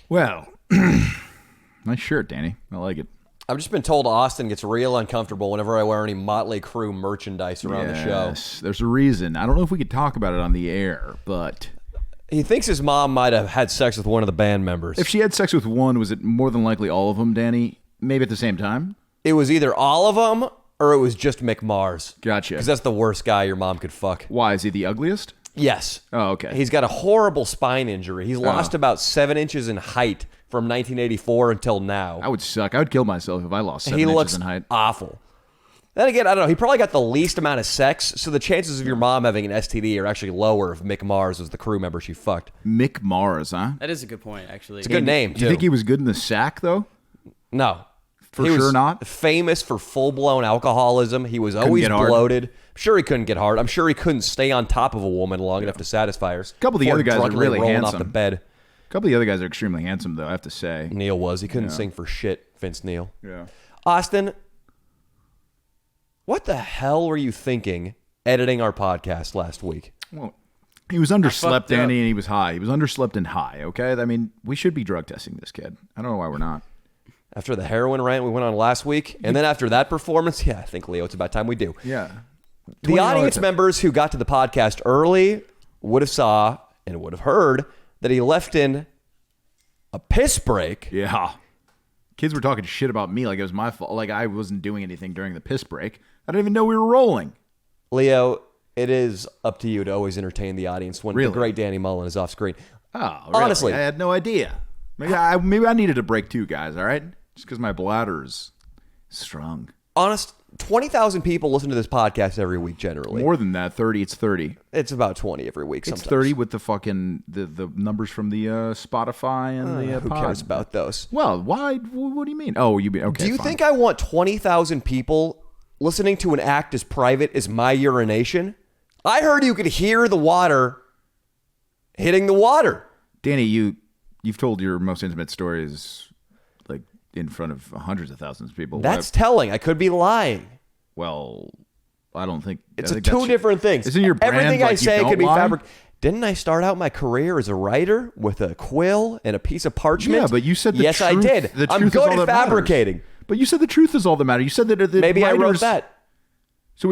Well, nice shirt, Danny. I like it. I've just been told Austin gets real uncomfortable whenever I wear any Motley Crue merchandise around the show. Yes, there's a reason. I don't know if we could talk about it on the air, but... He thinks his mom might have had sex with one of the band members. If she had sex with one, was it more than likely all of them, Danny? Maybe at the same time? It was either all of them or it was just Mick Mars. Gotcha. Because that's the worst guy your mom could fuck. Why? Is he the ugliest? Yes. Oh, okay. He's got a horrible spine injury. He's lost about 7 inches in height from 1984 until now. I would suck. I would kill myself if I lost 7 He inches looks in height. awful. Then again, I don't know. He probably got the least amount of sex, so the chances of your mom having an STD are actually lower if Mick Mars was the crew member she fucked. Mick Mars, huh? That is a good point, actually. It's a good name, too. Do you think he was good in the sack, though? No. For He sure was not? famous for full-blown alcoholism. He was always get hard? bloated. I'm sure he couldn't get hard. I'm sure he couldn't stay on top of a woman long enough to satisfy her. A couple of the other guys are really rolling handsome. off the bed. A couple of the other guys are extremely handsome, though, I have to say. Neil was. He couldn't sing for shit, Vince Neil. Yeah. Austin, what the hell were you thinking editing our podcast last week? Well, he was underslept, up. Danny, and he was high. He was underslept and high, okay? I mean, we should be drug testing this kid. I don't know why we're not. After the heroin rant we went on last week, and then after that performance, yeah, I think, Leo, it's about time we do. Yeah. The audience $20 members who got to the podcast early would have saw and would have heard that he left in a piss break. Yeah. Kids were talking shit about me like it was my fault. Like I wasn't doing anything during the piss break. I didn't even know we were rolling. Leo, it is up to you to always entertain the audience when Really? the great Danny Mullen is off screen. Oh, really? Honestly. I had no idea. Maybe I needed a break too, guys, all right? Just because my bladder's strong. Honest, 20,000 people listen to this podcast every week generally. More than that, 30. It's 30. It's about 20 every week sometimes. It's 30 with the fucking the numbers from the Spotify and the Who pod. cares about those? Well, why? What do you mean? Oh, you mean okay? Do you fine. think I want 20,000 people listening to an act as private as my urination? I heard you could hear the water hitting the water. Danny, you've told your most intimate stories like in front of hundreds of thousands of people? That's telling. I could be lying. Well, I don't think It's I think two that's- different things. Isn't your brand Everything like I you say don't could be lie? fabric. Didn't I start out my career as a writer with a quill and a piece of parchment? Yeah, but you said the yes, truth, I did. the I'm truth is good all at that matters. fabricating. But you said the truth is all that matters. You said that Maybe I wrote writers- that. So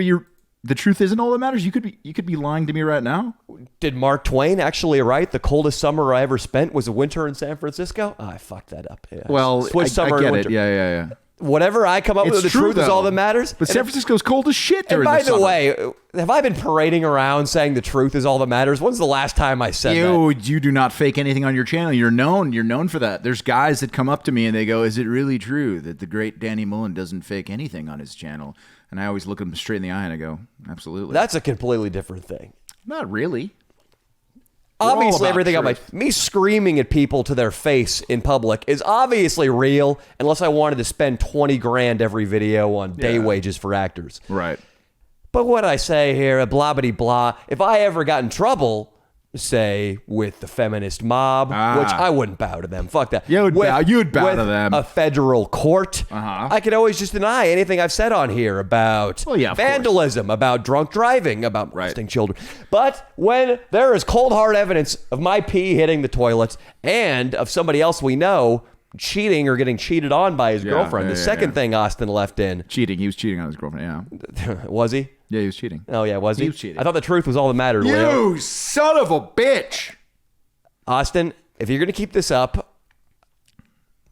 the truth isn't all that matters. You could be lying to me right now. Did Mark Twain actually write the coldest summer I ever spent was a winter in San Francisco? Oh, I fucked that up. Yeah. Well, Switch summer I get and it. winter. Yeah. Whatever I come up It's with, the true, truth is all though. that matters. But San Francisco's cold as shit during And by the summer. the way, have I been parading around saying the truth is all that matters? When's the last time I said that? You do not fake anything on your channel. You're known for that. There's guys that come up to me and they go, "Is it really true that the great Danny Mullen doesn't fake anything on his channel?" And I always look them straight in the eye and I go, "Absolutely." That's a completely different thing. Not really. We're all Obviously, about everything on truth. me screaming at people to their face in public is obviously real, unless I wanted to spend 20 grand every video on day wages for actors. Right. But what I say here, blah, blah, blah, if I ever got in trouble, say, with the feminist mob, which I wouldn't bow to them. Fuck that. You'd bow with to them. a federal court. I could always just deny anything I've said on here about Well, yeah, of vandalism, about drunk driving, about molesting children. But when there is cold hard evidence of my pee hitting the toilet and of somebody else we know cheating or getting cheated on by his girlfriend, the second thing Austin left in. Cheating. He was cheating on his girlfriend. Yeah. Was he? Yeah, he was cheating. Oh, yeah, was he? He was cheating. I thought the truth was all that mattered, Leo. You son of a bitch. Austin, if you're going to keep this up,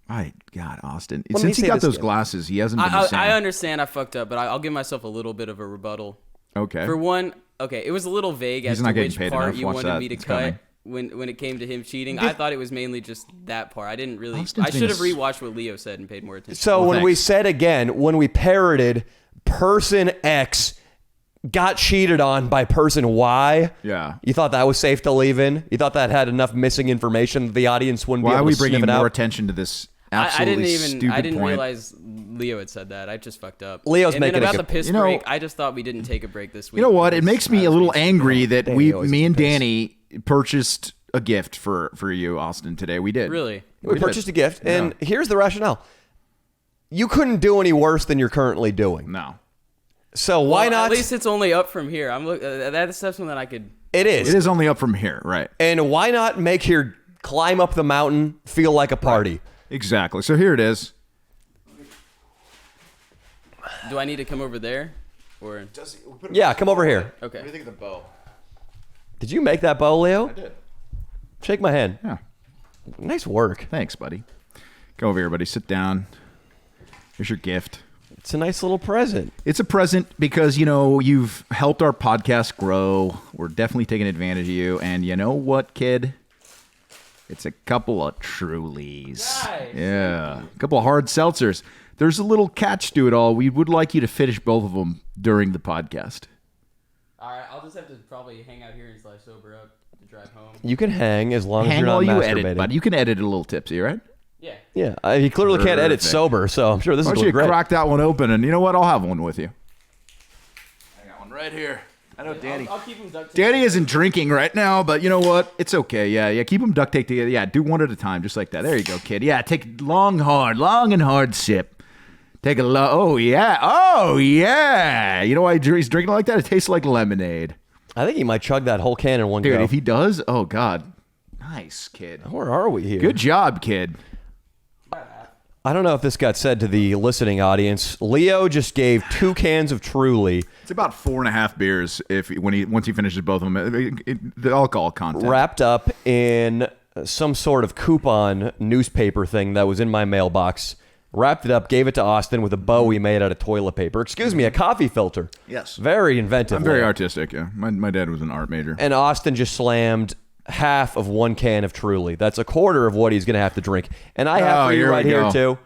My God, Austin. Let me Since he say got this those again. glasses, he hasn't been the same. I understand I fucked up, but I'll give myself a little bit of a rebuttal. Okay. For one, okay, it was a little vague as not to getting which paid part enough. you Watch wanted that. me to It's cut coming. when it came to him cheating. I thought it was mainly just that part. I didn't really. Austin's I being should have a rewatched what Leo said and paid more attention. so Well, when we thanks. said again, when we parroted person X got cheated on by person Y, Yeah. you thought that was safe to leave in? You thought that had enough missing information that the audience wouldn't Why be are able we to sniff bringing it more out? attention to this I absolutely didn't stupid I didn't point? realize Leo had said that. I just fucked up. Leo's and making then a about good- the piss You know- break. I just thought we didn't take a break this week. You know what? It because makes me I a was little being angry that Danny always me and gets Danny purchased a gift for you, Austin, today. We did. Really? We did. purchased a gift, and here's the rationale. You couldn't do any worse than you're currently doing. No. So why Well, not? At least it's only up from here. I'm look. That's something that I could. It is. It is only up from here, right? And why not make your climb up the mountain, feel like a party. Right. Exactly. So here it is. Do I need to come over there? Or Yeah, come over here. okay. What do you think of the bow? Did you make that bow, Leo? I did. Shake my hand. Yeah. Nice work. Thanks, buddy. Go over here, buddy. Sit down. Here's your gift. It's a nice little present. It's a present because, you know, you've helped our podcast grow. We're definitely taking advantage of you. And you know what, kid? It's a couple of Trulies. Nice. Yeah. A couple of hard seltzers. There's a little catch to it all. We would like you to finish both of them during the podcast. All right, I'll just have to probably hang out here until I sober up to drive home. You can hang as long as Hang you're not while you masturbating. edit, bud. You can edit it a little tipsy, right? Yeah. Yeah, he clearly can't edit Perfect. sober, so I'm sure this Why is don't you great. crack that one open, and you know what? I'll have one with you. I got one right here. I know Danny. I'll keep them duct taped. Danny isn't drinking right now, but you know what? It's okay. Yeah. Keep them duct taped together. Yeah, do one at a time, just like that. There you go, kid. Yeah, take a long and hard sip. Take a oh yeah. You know why he's drinking like that? It tastes like lemonade. I think he might chug that whole can in one Dude, go. if he does, oh God. Nice, kid. Where are we here? Good job, kid. I don't know if this got said to the listening audience. Leo just gave 2 cans of Truly, It's about 4.5 beers once he finishes both of them. The alcohol content. wrapped up in some sort of coupon newspaper thing that was in my mailbox. Wrapped it up, gave it to Austin with a bow we made out of toilet paper. Excuse me, a coffee filter. Yes. Very inventive. I'm very Leo. artistic, yeah. My dad was an art major. And Austin just slammed half of 1 can of Truly. That's a quarter of what he's going to have to drink. And I have for you here we right here, go. too.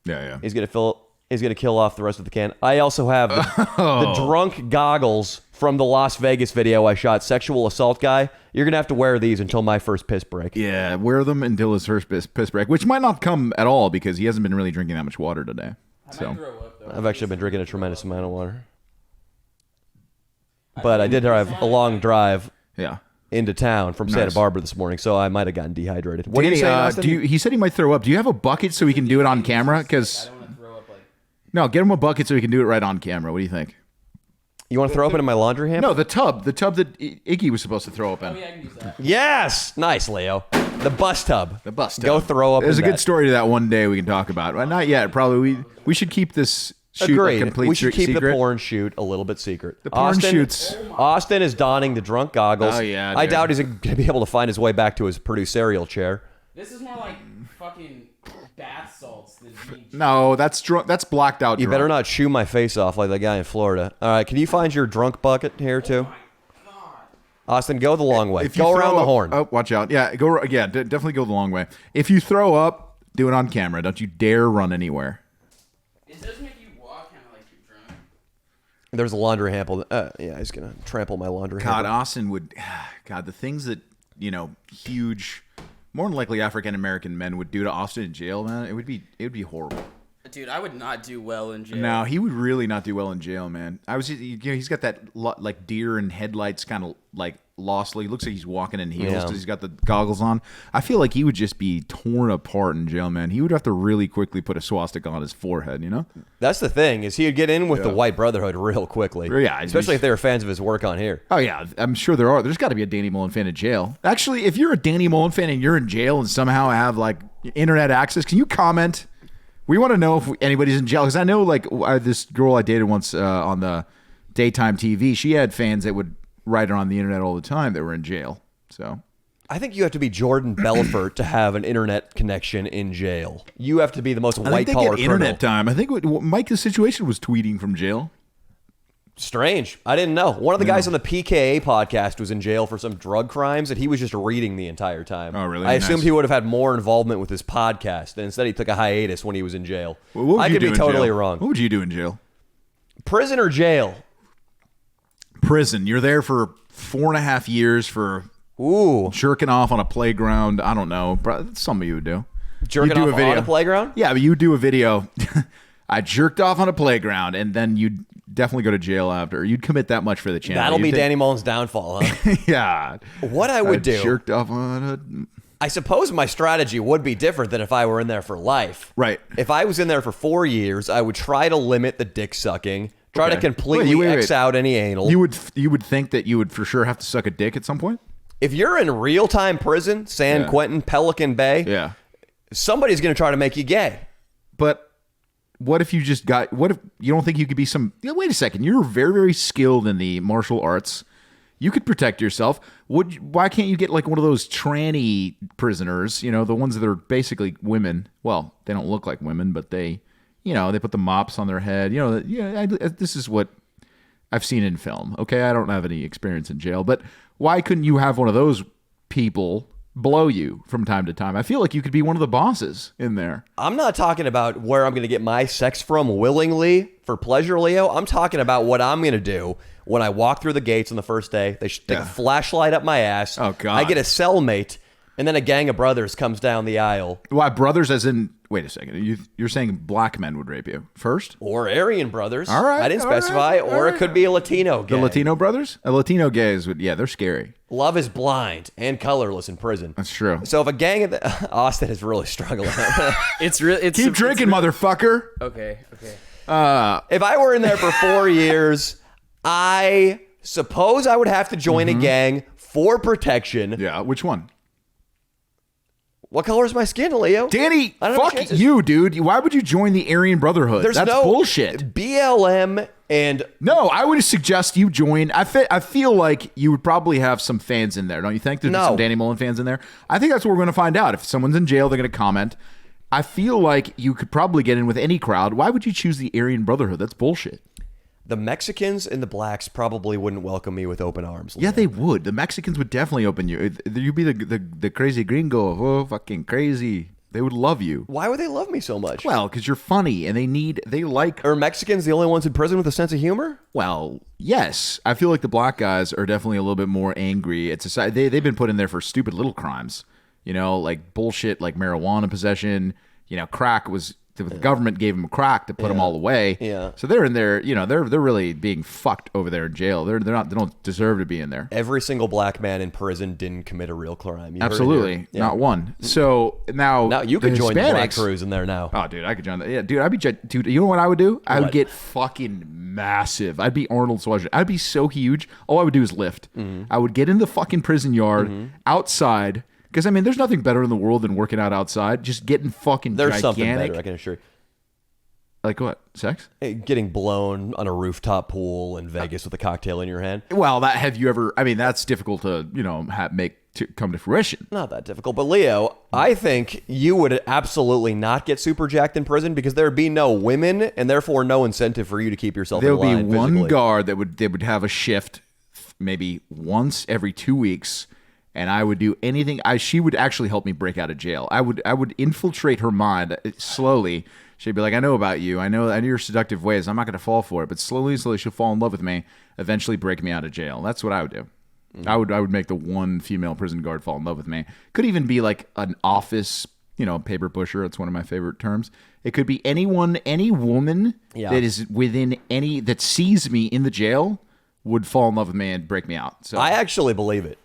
Yeah. He's going to kill off the rest of the can. I also have the Oh. drunk goggles from the Las Vegas video I shot, Sexual Assault Guy. You're going to have to wear these until my first piss break. Yeah, wear them until his first piss break, which might not come at all because he hasn't been really drinking that much water today. I So might throw up, though. I've actually been drinking a tremendous amount of water. But I did have a long drive yeah. into town from Santa Nice. Barbara this morning, so I might have gotten dehydrated. What are you Danny, saying, Austin? he said he might throw up. Do you have a bucket so we can do it on camera? I Because don't want to throw up like. no, get him a bucket so we can do it right on camera. What do you think? You want to throw up into my laundry hamper? No, the tub that Iggy was supposed to throw up Oh in. yeah, I can use that. Yes! Nice, Leo. The bus tub. The bus tub. Go throw up There's a in good that. story to that one day we can talk about. Well, not yet. Probably we should keep this shoot Agreed. a complete We should keep secret. the porn shoot a little bit secret. The porn Austin, shoots. Austin is donning the drunk goggles. Oh, yeah, I dude. doubt he's going to be able to find his way back to his producerial chair. This is more like fucking bath salts than beach. No, that's drunk. That's blacked out. You drunk. better not chew my face off like the guy in Florida. All right, can you find your drunk bucket here too? Austin, go the long way. If you Go throw around the up- horn. Oh, watch out. Yeah, definitely go the long way. If you throw up, do it on camera. Don't you dare run anywhere. It does make you walk kind of like you're drunk. There's a laundry hamper. Yeah, he's going to trample my laundry God, hamper. Austin would. God, the things that huge, more than likely African American men would do to Austin in jail, man. It would be horrible. Dude, I would not do well in jail. No, he would really not do well in jail, man. He's got that like deer in headlights kind of like lost. He looks like he's walking in heels Yeah. because he's got the goggles on. I feel like he would just be torn apart in jail, man. He would have to really quickly put a swastika on his forehead, you know? That's the thing, is he would get in with the white brotherhood real quickly. Yeah, Especially if they were fans of his work on here. Oh, yeah. I'm sure there are. There's got to be a Danny Mullen fan in jail. Actually, if you're a Danny Mullen fan and you're in jail and somehow have like internet access, can you comment? We want to know if anybody's in jail. Because I know like this girl I dated once on the daytime TV, she had fans that would write her on the internet all the time that were in jail. So I think you have to be Jordan Belfort to have an internet connection in jail. You have to be the most I think white they collar get criminal. internet time. I think Mike the Situation was tweeting from jail. Strange. I didn't know. One of the guys on the PKA podcast was in jail for some drug crimes, and he was just reading the entire time. Oh, really? I assumed Nice. he would have had more involvement with his podcast, and instead he took a hiatus when he was in jail. Well, what would I you could do be in totally jail? wrong. What would you do in jail? Prison or jail? Prison. You're there for 4.5 years for Ooh. jerking off on a playground. I don't know. That's something you would do. Jerking You do off a video. on a playground? Yeah, but you would do a video. I jerked off on a playground, and then you'd definitely go to jail after. You'd commit that much for the channel. That'll You'd be think- Danny Mullen's downfall, huh? Yeah. What I would do, Jerked off on I suppose my strategy would be different than if I were in there for life. Right. If I was in there for 4 years, I would try to limit the dick sucking, try to Okay. completely Wait. X out any anal. You would think that you would for sure have to suck a dick at some point? if you're in real-time prison, San Quentin, Pelican Bay, somebody's going to try to make you gay. But what if you just got, what if you don't think you could be wait a second, you're very, very skilled in the martial arts. You could protect yourself. Why can't you get like one of those tranny prisoners, the ones that are basically women? Well, they don't look like women, but they put the mops on their head. This is what I've seen in film. Okay, I don't have any experience in jail, but why couldn't you have one of those people blow you from time to time? I feel like you could be one of the bosses in there. I'm not talking about where I'm going to get my sex from willingly for pleasure, Leo. I'm talking about what I'm going to do when I walk through the gates on the first day. They stick a flashlight up my ass. Oh, God. I get a cellmate, and then a gang of brothers comes down the aisle. Why, brothers as in... Wait a second. You're saying black men would rape you first? Or Aryan brothers. All right. I didn't specify. Or it could be a Latino gay. The Latino brothers? A Latino gays would, they're scary. Love is blind and colorless in prison. That's true. So if a gang of Austin is really struggling. Keep drinking, motherfucker. Okay. If I were in there for 4 years, I suppose I would have to join a gang for protection. Yeah, which one? What color is my skin, Leo? Danny, fuck you, dude. Why would you join the Aryan Brotherhood? That's bullshit. BLM and... No, I would suggest you join. I feel like you would probably have some fans in there, don't you think? There's some Danny Mullen fans in there. I think that's what we're going to find out. If someone's in jail, they're going to comment. I feel like you could probably get in with any crowd. Why would you choose the Aryan Brotherhood? That's bullshit. The Mexicans and the blacks probably wouldn't welcome me with open arms. Yeah, they would. The Mexicans would definitely open you. You'd be the crazy gringo. Oh, fucking crazy. They would love you. Why would they love me so much? Well, because you're funny and they like... Are Mexicans the only ones in prison with a sense of humor? Well, yes. I feel like the black guys are definitely a little bit more angry. They've been put in there for stupid little crimes. Like bullshit, like marijuana possession. Crack was... The government gave them crack to put them all away. Yeah. So they're in there, they're really being fucked over there in jail. They don't deserve to be in there. Every single black man in prison didn't commit a real crime. Absolutely. Not one. So now you could join the black crews in there now. Oh, dude, I could join that. Yeah, dude, you know what I would do? I would get fucking massive. I'd be Arnold Schwarzenegger. I'd be so huge. All I would do is lift. I would get in the fucking prison yard outside. Because, there's nothing better in the world than working out outside. Just getting fucking There's gigantic. something better, I can assure you. Like what? Sex? Getting blown on a rooftop pool in Vegas with a cocktail in your hand. Well, have you ever... that's difficult to, come to fruition. Not that difficult. But, Leo, I think you would absolutely not get super jacked in prison because there would be no women and therefore no incentive for you to keep yourself in line. There would be one physically. guard that would have a shift maybe once every 2 weeks. And I would do anything. She would actually help me break out of jail. I would infiltrate her mind slowly. She'd be like, I know about you. I know your seductive ways. I'm not going to fall for it. But slowly she'll fall in love with me, eventually break me out of jail. That's what I would do. I would make the one female prison guard fall in love with me. Could even be like an office, paper pusher. That's one of my favorite terms. It could be any woman that is that sees me in the jail would fall in love with me and break me out. So I actually believe it.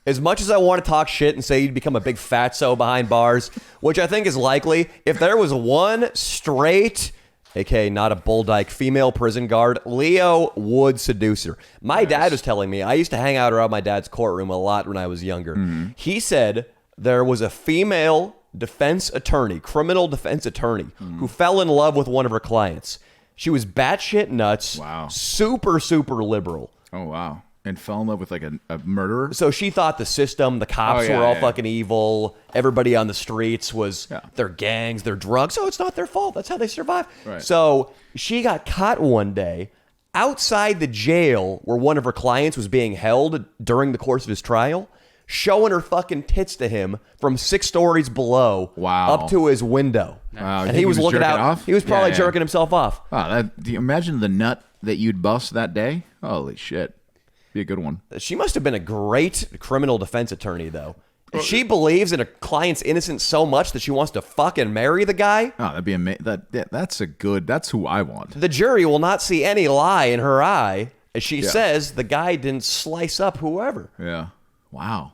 As much as I want to talk shit and say you'd become a big fatso behind bars, which I think is likely, if there was one straight, aka not a bull dyke, female prison guard, Leo would seduce her. My dad was telling me, I used to hang out around my dad's courtroom a lot when I was younger. He said there was a female criminal defense attorney, who fell in love with one of her clients. She was batshit nuts, super, super liberal. Oh, wow. And fell in love with like a murderer. So she thought the system, the cops were all fucking evil. Everybody on the streets was their gangs, their drugs. So it's not their fault. That's how they survive. Right. So she got caught one day outside the jail where one of her clients was being held during the course of his trial, showing her fucking tits to him from 6 stories below up to his window. Wow. And he was looking out. Off? He was probably jerking himself off. Wow. Do you imagine the nut that you'd bust that day? Holy shit. Be a good one. She must have been a great criminal defense attorney, though. She believes in a client's innocence so much that she wants to fucking marry the guy. Oh, that'd be amazing. That's who I want. The jury will not see any lie in her eye as she says the guy didn't slice up whoever. Yeah. Wow.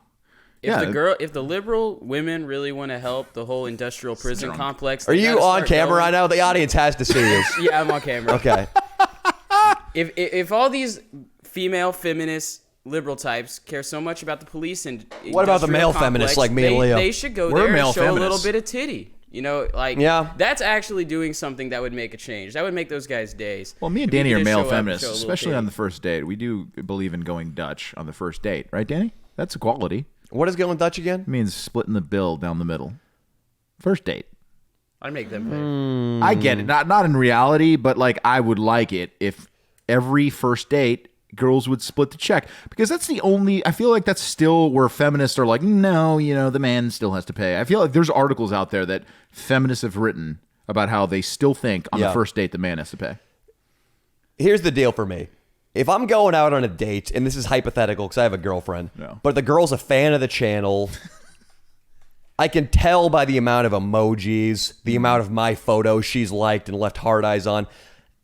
If the liberal women really want to help the whole industrial prison complex, are you on camera right now? The audience has to see you. Yeah, I'm on camera. Okay. If all these female feminists liberal types care so much about the police and what about the male industrial feminists complex, like me and Leo? They should go We're there male and show a little feminists. bit of titty. You know, like that's actually doing something that would make a change. That would make those guys' days. Well, me and If we Danny could are just male show up and feminists, show a little especially on titty. the first date. We do believe in going Dutch on the first date, right, Danny? That's equality. What is going Dutch again? It means splitting the bill down the middle. First date. I'd make them pay. I get it. Not in reality, but like I would like it if every first date girls would split the check, because that's the only, I feel like that's still where feminists are like, no, you know, the man still has to pay. I feel like there's articles out there that feminists have written about how they still think on the first date the man has to pay. Here's the deal for me. If I'm going out on a date, and this is hypothetical because I have a girlfriend, but the girl's a fan of the channel, I can tell by the amount of emojis, the amount of my photos she's liked and left hard eyes on.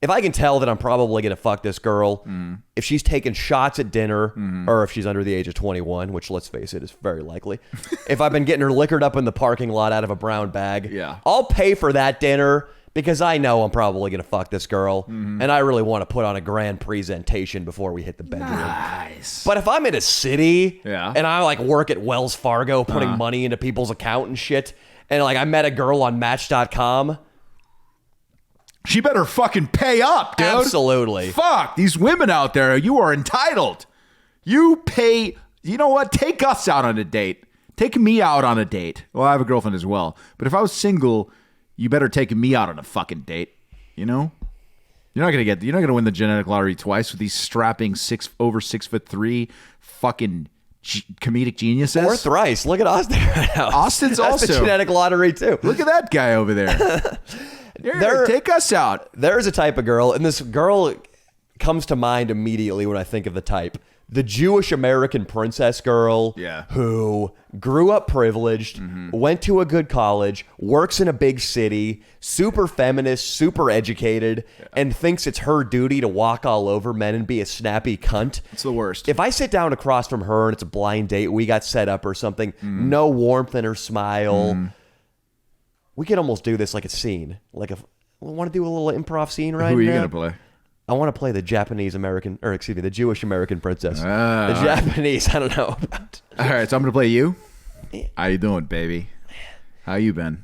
If I can tell that I'm probably going to fuck this girl, if she's taking shots at dinner, or if she's under the age of 21, which, let's face it, is very likely. If I've been getting her liquored up in the parking lot out of a brown bag, I'll pay for that dinner because I know I'm probably going to fuck this girl, and I really want to put on a grand presentation before we hit the bedroom. Nice. But if I'm in a city, Yeah. and I like work at Wells Fargo putting money into people's account and shit, and like I met a girl on Match.com, She better fucking pay up, dude. absolutely. Fuck, these women out there, you are entitled. You pay, you know what? Take us out on a date. Take me out on a date. Well, I have a girlfriend as well. But if I was single, you better take me out on a fucking date. You know? You're not gonna win the genetic lottery twice with these strapping over 6'3" fucking comedic geniuses. Or thrice. Look at Austin right now. Austin's That's also the genetic lottery too. Look at that guy over there. Take us out. There's a type of girl, and this girl comes to mind immediately when I think of the type. The Jewish American princess girl who grew up privileged, went to a good college, works in a big city, super feminist, super educated, and thinks it's her duty to walk all over men and be a snappy cunt. It's the worst. If I sit down across from her and it's a blind date, we got set up or something, no warmth in her smile, we could almost do this like a scene. Like if we want to do a little improv scene right now. Who are you going to play? I want to play the the Jewish American princess. The right. Japanese, I don't know about. All right, so I'm going to play you. How you doing, baby? How you been?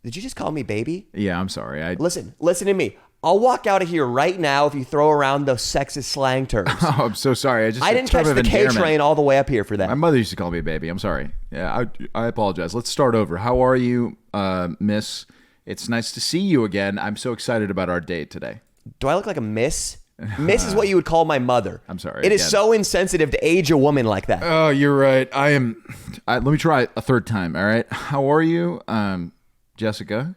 Did you just call me baby? Yeah, I'm sorry. Listen to me. I'll walk out of here right now if you throw around those sexist slang terms. Oh, I'm so sorry. I didn't catch the K train all the way up here for that. My mother used to call me baby. I'm sorry. Yeah, I apologize. Let's start over. How are you, miss? It's nice to see you again. I'm so excited about our date today. Do I look like a miss? Miss is what you would call my mother. I'm sorry. It is so insensitive to age a woman like that. Oh, you're right. Let me try a third time. All right. How are you, Jessica?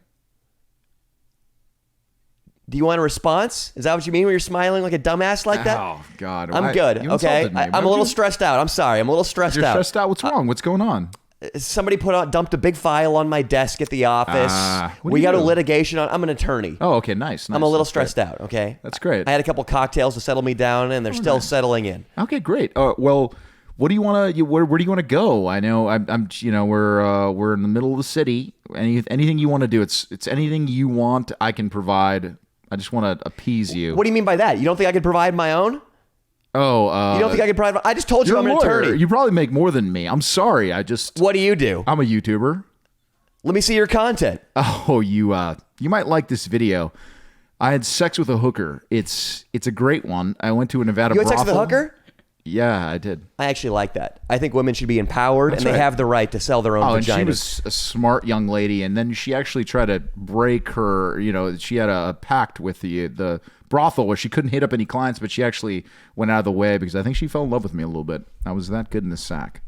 Do you want a response? Is that what you mean when you're smiling like a dumbass like that? Oh, God. I'm good. You Okay. insulted me. I'm a little stressed out. I'm sorry. I'm a little stressed You're out. stressed out? What's wrong? What's going on? Somebody dumped a big file on my desk at the office. What do We you got a do? litigation on. I'm an attorney. Oh, okay. Nice. I'm a little That's stressed great. out. Okay. That's great. I had a couple cocktails to settle me down, and they're still nice. settling in. Okay, great. Well, what do you want to? Where do you want to go? I know I'm. We're in the middle of the city. Anything you want to do? It's anything you want. I can provide. I just want to appease you. What do you mean by that? You don't think I could provide my own? Oh, You don't think I could provide? I just told you you're I'm a an lawyer. attorney. You probably make more than me. I'm sorry. What do you do? I'm a YouTuber. Let me see your content. Oh, you might like this video. I had sex with a hooker. It's a great one. I went to a Nevada You had brothel. sex with a hooker? Yeah, I did. I actually like that. I think women should be empowered, That's and they right. have the right to sell their own Oh, and vaginas. she was a smart young lady, and then she actually tried to break her. She had a pact with the brothel where she couldn't hit up any clients, but she actually went out of the way because I think she fell in love with me a little bit. I was that good in the sack.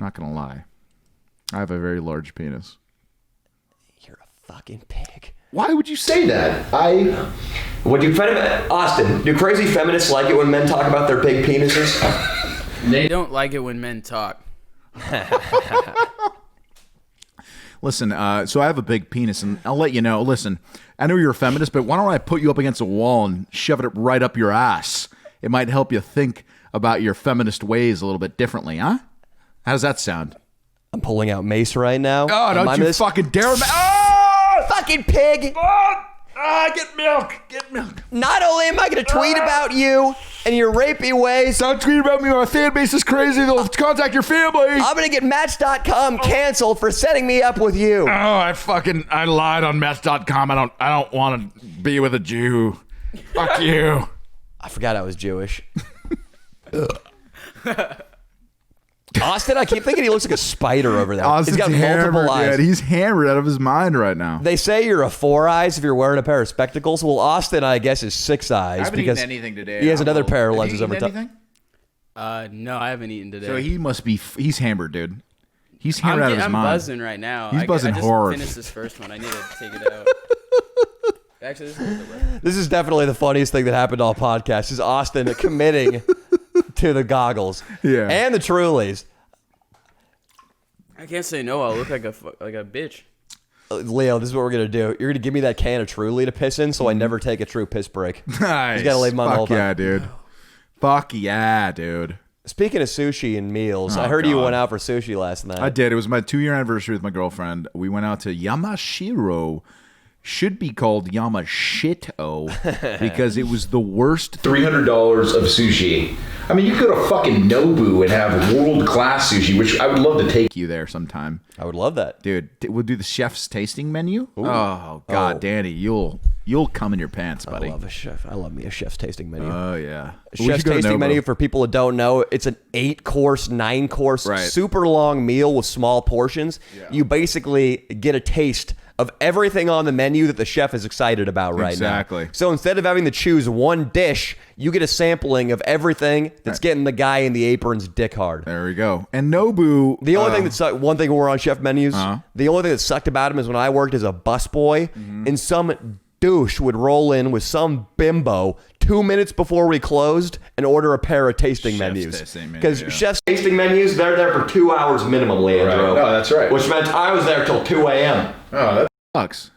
Not gonna lie, I have a very large penis. You're a fucking pig. Why would you say that? Would you Austin? Do crazy feminists like it when men talk about their big penises? They don't like it when men talk. Listen, so I have a big penis, and I'll let you know. Listen, I know you're a feminist, but why don't I put you up against a wall and shove it right up your ass? It might help you think about your feminist ways a little bit differently, huh? How does that sound? I'm pulling out mace right now. Oh, don't you fucking dare! Fucking pig! Get milk! Get milk! Not only am I going to tweet about you, and your rapey ways. Stop tweeting about me. My fan base is crazy. They'll contact your family. I'm going to get Match.com canceled for setting me up with you. Oh, I lied on Match.com. I don't want to be with a Jew. Fuck you. I forgot I was Jewish. Austin, I keep thinking he looks like a spider over there. Austin's He's got multiple eyes. Dude. He's hammered out of his mind right now. They say you're a 4 eyes if you're wearing a pair of spectacles. Well, Austin, I guess, is 6 eyes. I haven't because eaten anything today. He has another pair of lenses over top. No, I haven't eaten today. So he must be. He's hammered, dude. He's hammered out of his mind. I'm buzzing right now. He's buzzing hard. I just finished this first one. I need to take it out. Actually, this is definitely the funniest thing that happened all podcasts. Is Austin committing to the goggles, and the Trulies. I can't say no. I'll look like a bitch. Leo, this is what we're gonna do. You're gonna give me that can of Truly to piss in, so I never take a true piss break. Nice. You gotta leave my whole time. Yeah, dude. Fuck yeah, dude. Speaking of sushi and meals, I heard you went out for sushi last night. I did. It was my 2-year anniversary with my girlfriend. We went out to Yamashiro. Should be called Yamashito because it was the worst $300 of sushi. I mean, you go to fucking Nobu and have world-class sushi, which I would love to take you there sometime. I would love that. Dude, we'll do the chef's tasting menu. Ooh. Oh, God, Danny, you'll come in your pants, buddy. I love a chef. I love me a chef's tasting menu. Oh, yeah. Chef's tasting menu, for people that don't know, it's an 8-course, 9-course, super long meal with small portions. Yeah. You basically get a taste of everything on the menu that the chef is excited about right now. Exactly. So instead of having to choose one dish, you get a sampling of everything that's getting the guy in the apron's dick hard. There we go. And Nobu... The only thing that sucked... One thing when we're on chef menus, the only thing that sucked about him is when I worked as a busboy, and some douche would roll in with some bimbo 2 minutes before we closed and order a pair of tasting menus. Because chef's tasting menus, they're there for 2 hours minimum, Leandro. Right. Oh, that's right. Which meant I was there till 2 a.m. Oh, that sucks.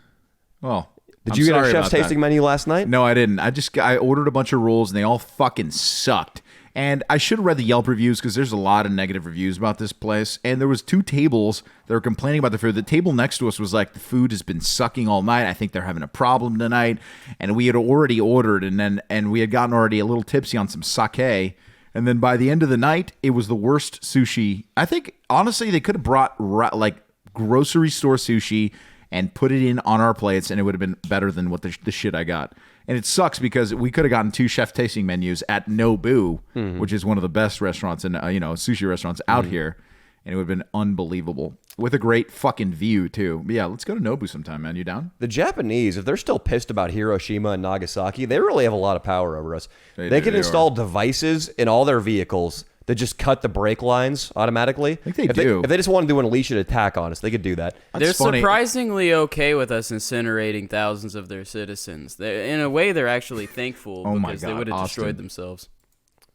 Well, did you get a chef's tasting menu last night? No, I didn't. I ordered a bunch of rolls and they all fucking sucked. And I should have read the Yelp reviews because there's a lot of negative reviews about this place. And there was 2 tables that were complaining about the food. The table next to us was like, the food has been sucking all night. I think they're having a problem tonight. And we had already ordered and we had gotten already a little tipsy on some sake. And then by the end of the night, it was the worst sushi. I think, honestly, they could have brought like grocery store sushi and put it in on our plates, and it would have been better than what the shit I got. And it sucks because we could have gotten 2 chef tasting menus at Nobu, which is one of the best restaurants and sushi restaurants out here, and it would have been unbelievable with a great fucking view too. But yeah, let's go to Nobu sometime, man. You down? The Japanese, if they're still pissed about Hiroshima and Nagasaki, they really have a lot of power over us. They can install devices in all their vehicles that just cut the brake lines automatically. I think they do. If they just want to do an unleashed attack on us, they could do that. They're surprisingly okay with us incinerating thousands of their citizens. In a way, they're actually thankful because they would have destroyed themselves.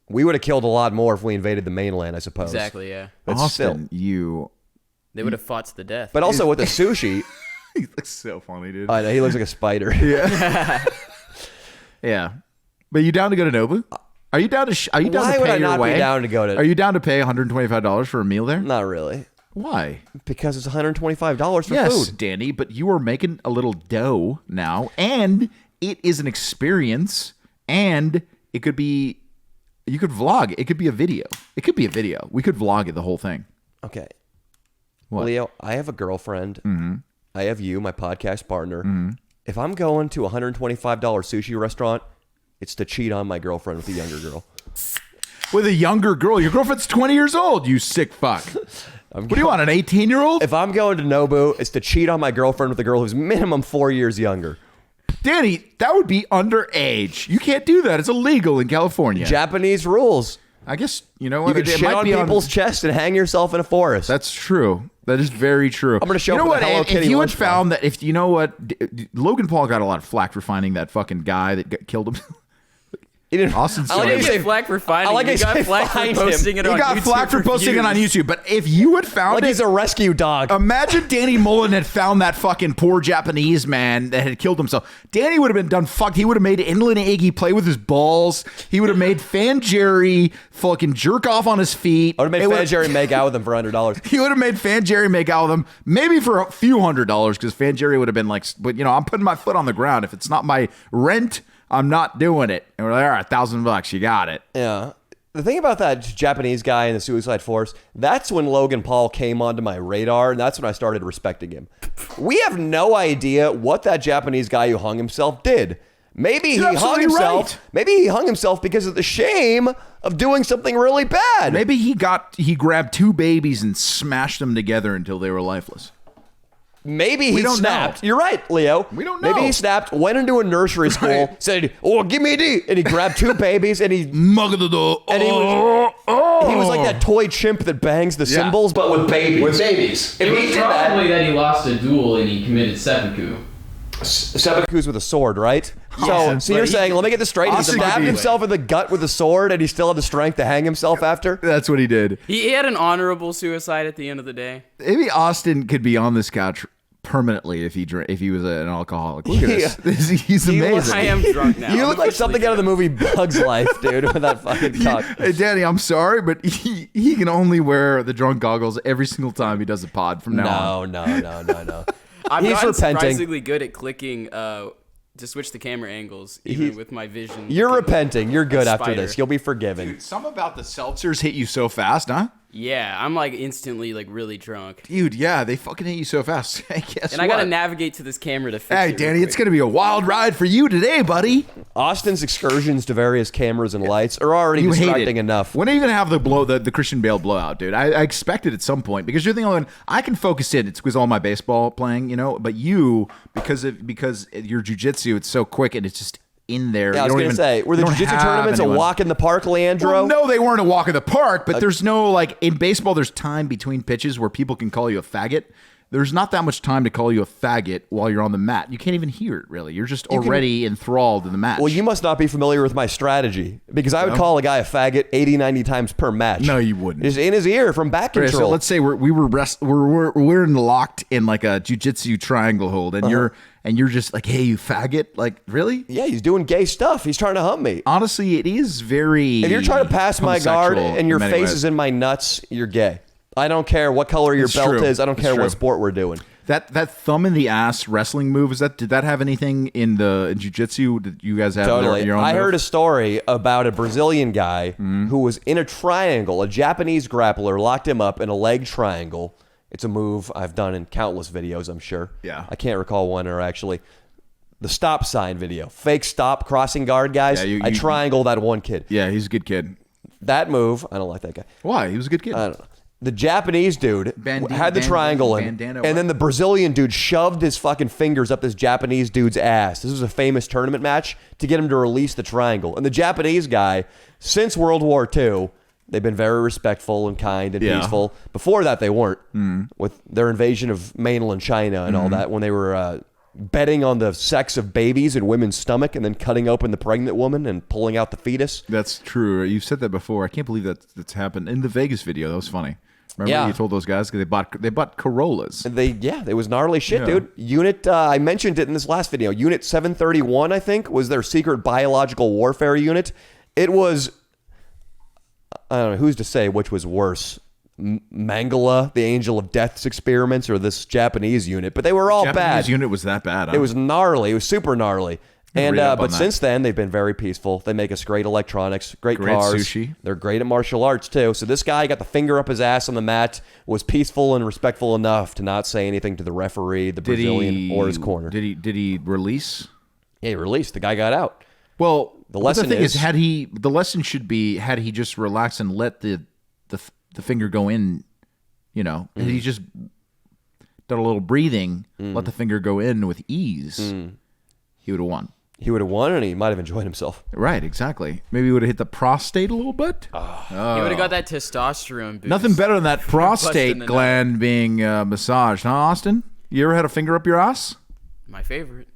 We would have killed a lot more if we invaded the mainland, I suppose. Exactly, yeah. But Austin, they would have fought to the death. But also with the sushi... He looks so funny, dude. I know, he looks like a spider. Yeah. Yeah. But you down to go to Nobu? Are you down to? Are you down Why to pay would I your not way? be down to go to? Are you down to pay $125 for a meal there? Not really. Why? Because it's $125 for yes, food. Danny, but you are making a little dough now, and it is an experience, and it could be. You could vlog. It could be a video. It could be a video. We could vlog it, the whole thing. Okay. What? Leo, I have a girlfriend. I have you, my podcast partner. If I'm going to a $125 sushi restaurant, it's to cheat on my girlfriend with a younger girl. With a younger girl? Your girlfriend's 20 years old, you sick fuck. What do you want, an 18-year-old? If I'm going to Nobu, it's to cheat on my girlfriend with a girl who's minimum 4 years younger. Danny, that would be underage. You can't do that. It's illegal in California. Japanese rules. I guess, you know what? You can shit on people's chest and hang yourself in a forest. That's true. That is very true. I'm going to show you know what? If you had found that, if you know what, Logan Paul got a lot of flack for finding that fucking guy that killed him. He didn't. Austin I like get flack for finding. He got flack for posting it on YouTube. He got flack for posting it on YouTube. But if you had found it, he's a rescue dog. Imagine Danny Mullen had found that fucking poor Japanese man that had killed himself. Danny would have been done fucked. He would have made Inland Iggy play with his balls. He would have made Fan Jerry fucking jerk off on his feet. I would have made Fan Jerry make out with him for $100. He would have made Fan Jerry make out with him, maybe for a few $100, because Fan Jerry would have been like, but I'm putting my foot on the ground. If it's not my rent, I'm not doing it. And we're like, all right, $1,000, you got it. Yeah. The thing about that Japanese guy in the Suicide Force, that's when Logan Paul came onto my radar, and that's when I started respecting him. We have no idea what that Japanese guy who hung himself did. Maybe he hung himself. Right. Maybe he hung himself because of the shame of doing something really bad. Maybe he grabbed 2 babies and smashed them together until they were lifeless. Maybe he snapped. Know. You're right, Leo. We don't know. Maybe he snapped, went into a nursery school, said, "Oh, give me a D," and he grabbed 2 babies and he mug of the door. And he was like that toy chimp that bangs the cymbals, but with babies. With babies. It was probably that he lost a duel and he committed seppuku. Seppuku's with a sword, right? So you're saying, let me get this straight. He stabbed himself in the gut with a sword, and he still had the strength to hang himself after. That's what he did. He had an honorable suicide at the end of the day. Maybe Austin could be on this couch permanently if he was an alcoholic. Look at this. He's amazing. I am drunk now. You look like something out of the movie Bug's Life, dude, with that fucking cock. Hey, Danny, I'm sorry, but he can only wear the drunk goggles every single time he does a pod from now on. No. He's surprisingly good at clicking to switch the camera angles, even with my vision. You're repenting. You're good after this. You'll be forgiven. Dude, some about the seltzers hit you so fast, huh? Yeah, I'm like instantly like really drunk. Dude, yeah, they fucking hit you so fast. I gotta navigate to this camera to fix it. Hey, Danny, it's gonna be a wild ride for you today, buddy. Austin's excursions to various cameras and lights are already distracting enough. When are you gonna have the Christian Bale blowout, dude? I expect it at some point because you're the only one I can focus in. It's because all my baseball playing, but you because your jiu-jitsu, it's so quick and it's just in there. Yeah, I was going to say, were the jiu-jitsu tournaments a walk in the park, Leandro? Well, no, they weren't a walk in the park, but there's no, in baseball, there's time between pitches where people can call you a faggot. There's not that much time to call you a faggot while you're on the mat. You can't even hear it, really. You're just already enthralled in the match. Well, you must not be familiar with my strategy, because I would call a guy a faggot 80, 90 times per match. No, you wouldn't. Just in his ear from back control. So let's say we're locked in like a jiu-jitsu triangle hold, and you're just like, hey, you faggot. Like, really? Yeah, he's doing gay stuff. He's trying to hump me. Honestly, it is very If you're trying to pass my guard and your face is in my nuts, you're gay. I don't care what color your belt is. I don't care what sport we're doing. That thumb in the ass wrestling move, did that have anything in the jiu-jitsu that you guys have? Totally. I heard a story about a Brazilian guy who was in a triangle. A Japanese grappler locked him up in a leg triangle. It's a move I've done in countless videos, I'm sure. Yeah. I can't recall one or actually. The stop sign video. Fake stop crossing guard guys. Yeah, I triangle that one kid. Yeah, he's a good kid. That move, I don't like that guy. Why? He was a good kid. I don't know. The Japanese dude had the triangle in, and then the Brazilian dude shoved his fucking fingers up this Japanese dude's ass. This was a famous tournament match to get him to release the triangle. And the Japanese guy, since World War II, they've been very respectful and kind and peaceful. Before that, they weren't, with their invasion of mainland China and all that, when they were betting on the sex of babies in women's stomach and then cutting open the pregnant woman and pulling out the fetus. That's true. You've said that before. I can't believe that's happened. In the Vegas video, that was funny. Remember you told those guys they bought Corollas. It was gnarly shit, dude. Unit, I mentioned it in this last video. Unit 731, I think, was their secret biological warfare unit. It was, I don't know, who's to say which was worse, Mangala, the Angel of Death's experiments, or this Japanese unit, but they were all bad. The Japanese unit was that bad, huh? It was gnarly. It was super gnarly. And but since then, they've been very peaceful. They make us great electronics, great cars. Sushi. They're great at martial arts, too. So this guy got the finger up his ass on the mat, was peaceful and respectful enough to not say anything to the referee, the Brazilian, or his corner. Did he release? Yeah, he released. The guy got out. Well, the lesson is the lesson should be, had he just relaxed and let the finger go in, and he just done a little breathing, let the finger go in with ease, he would have won. He would have won, and he might have enjoyed himself. Right, exactly. Maybe he would have hit the prostate a little bit. He would have got that testosterone boost. Nothing better than that prostate gland being massaged, huh, Austin? You ever had a finger up your ass? My favorite.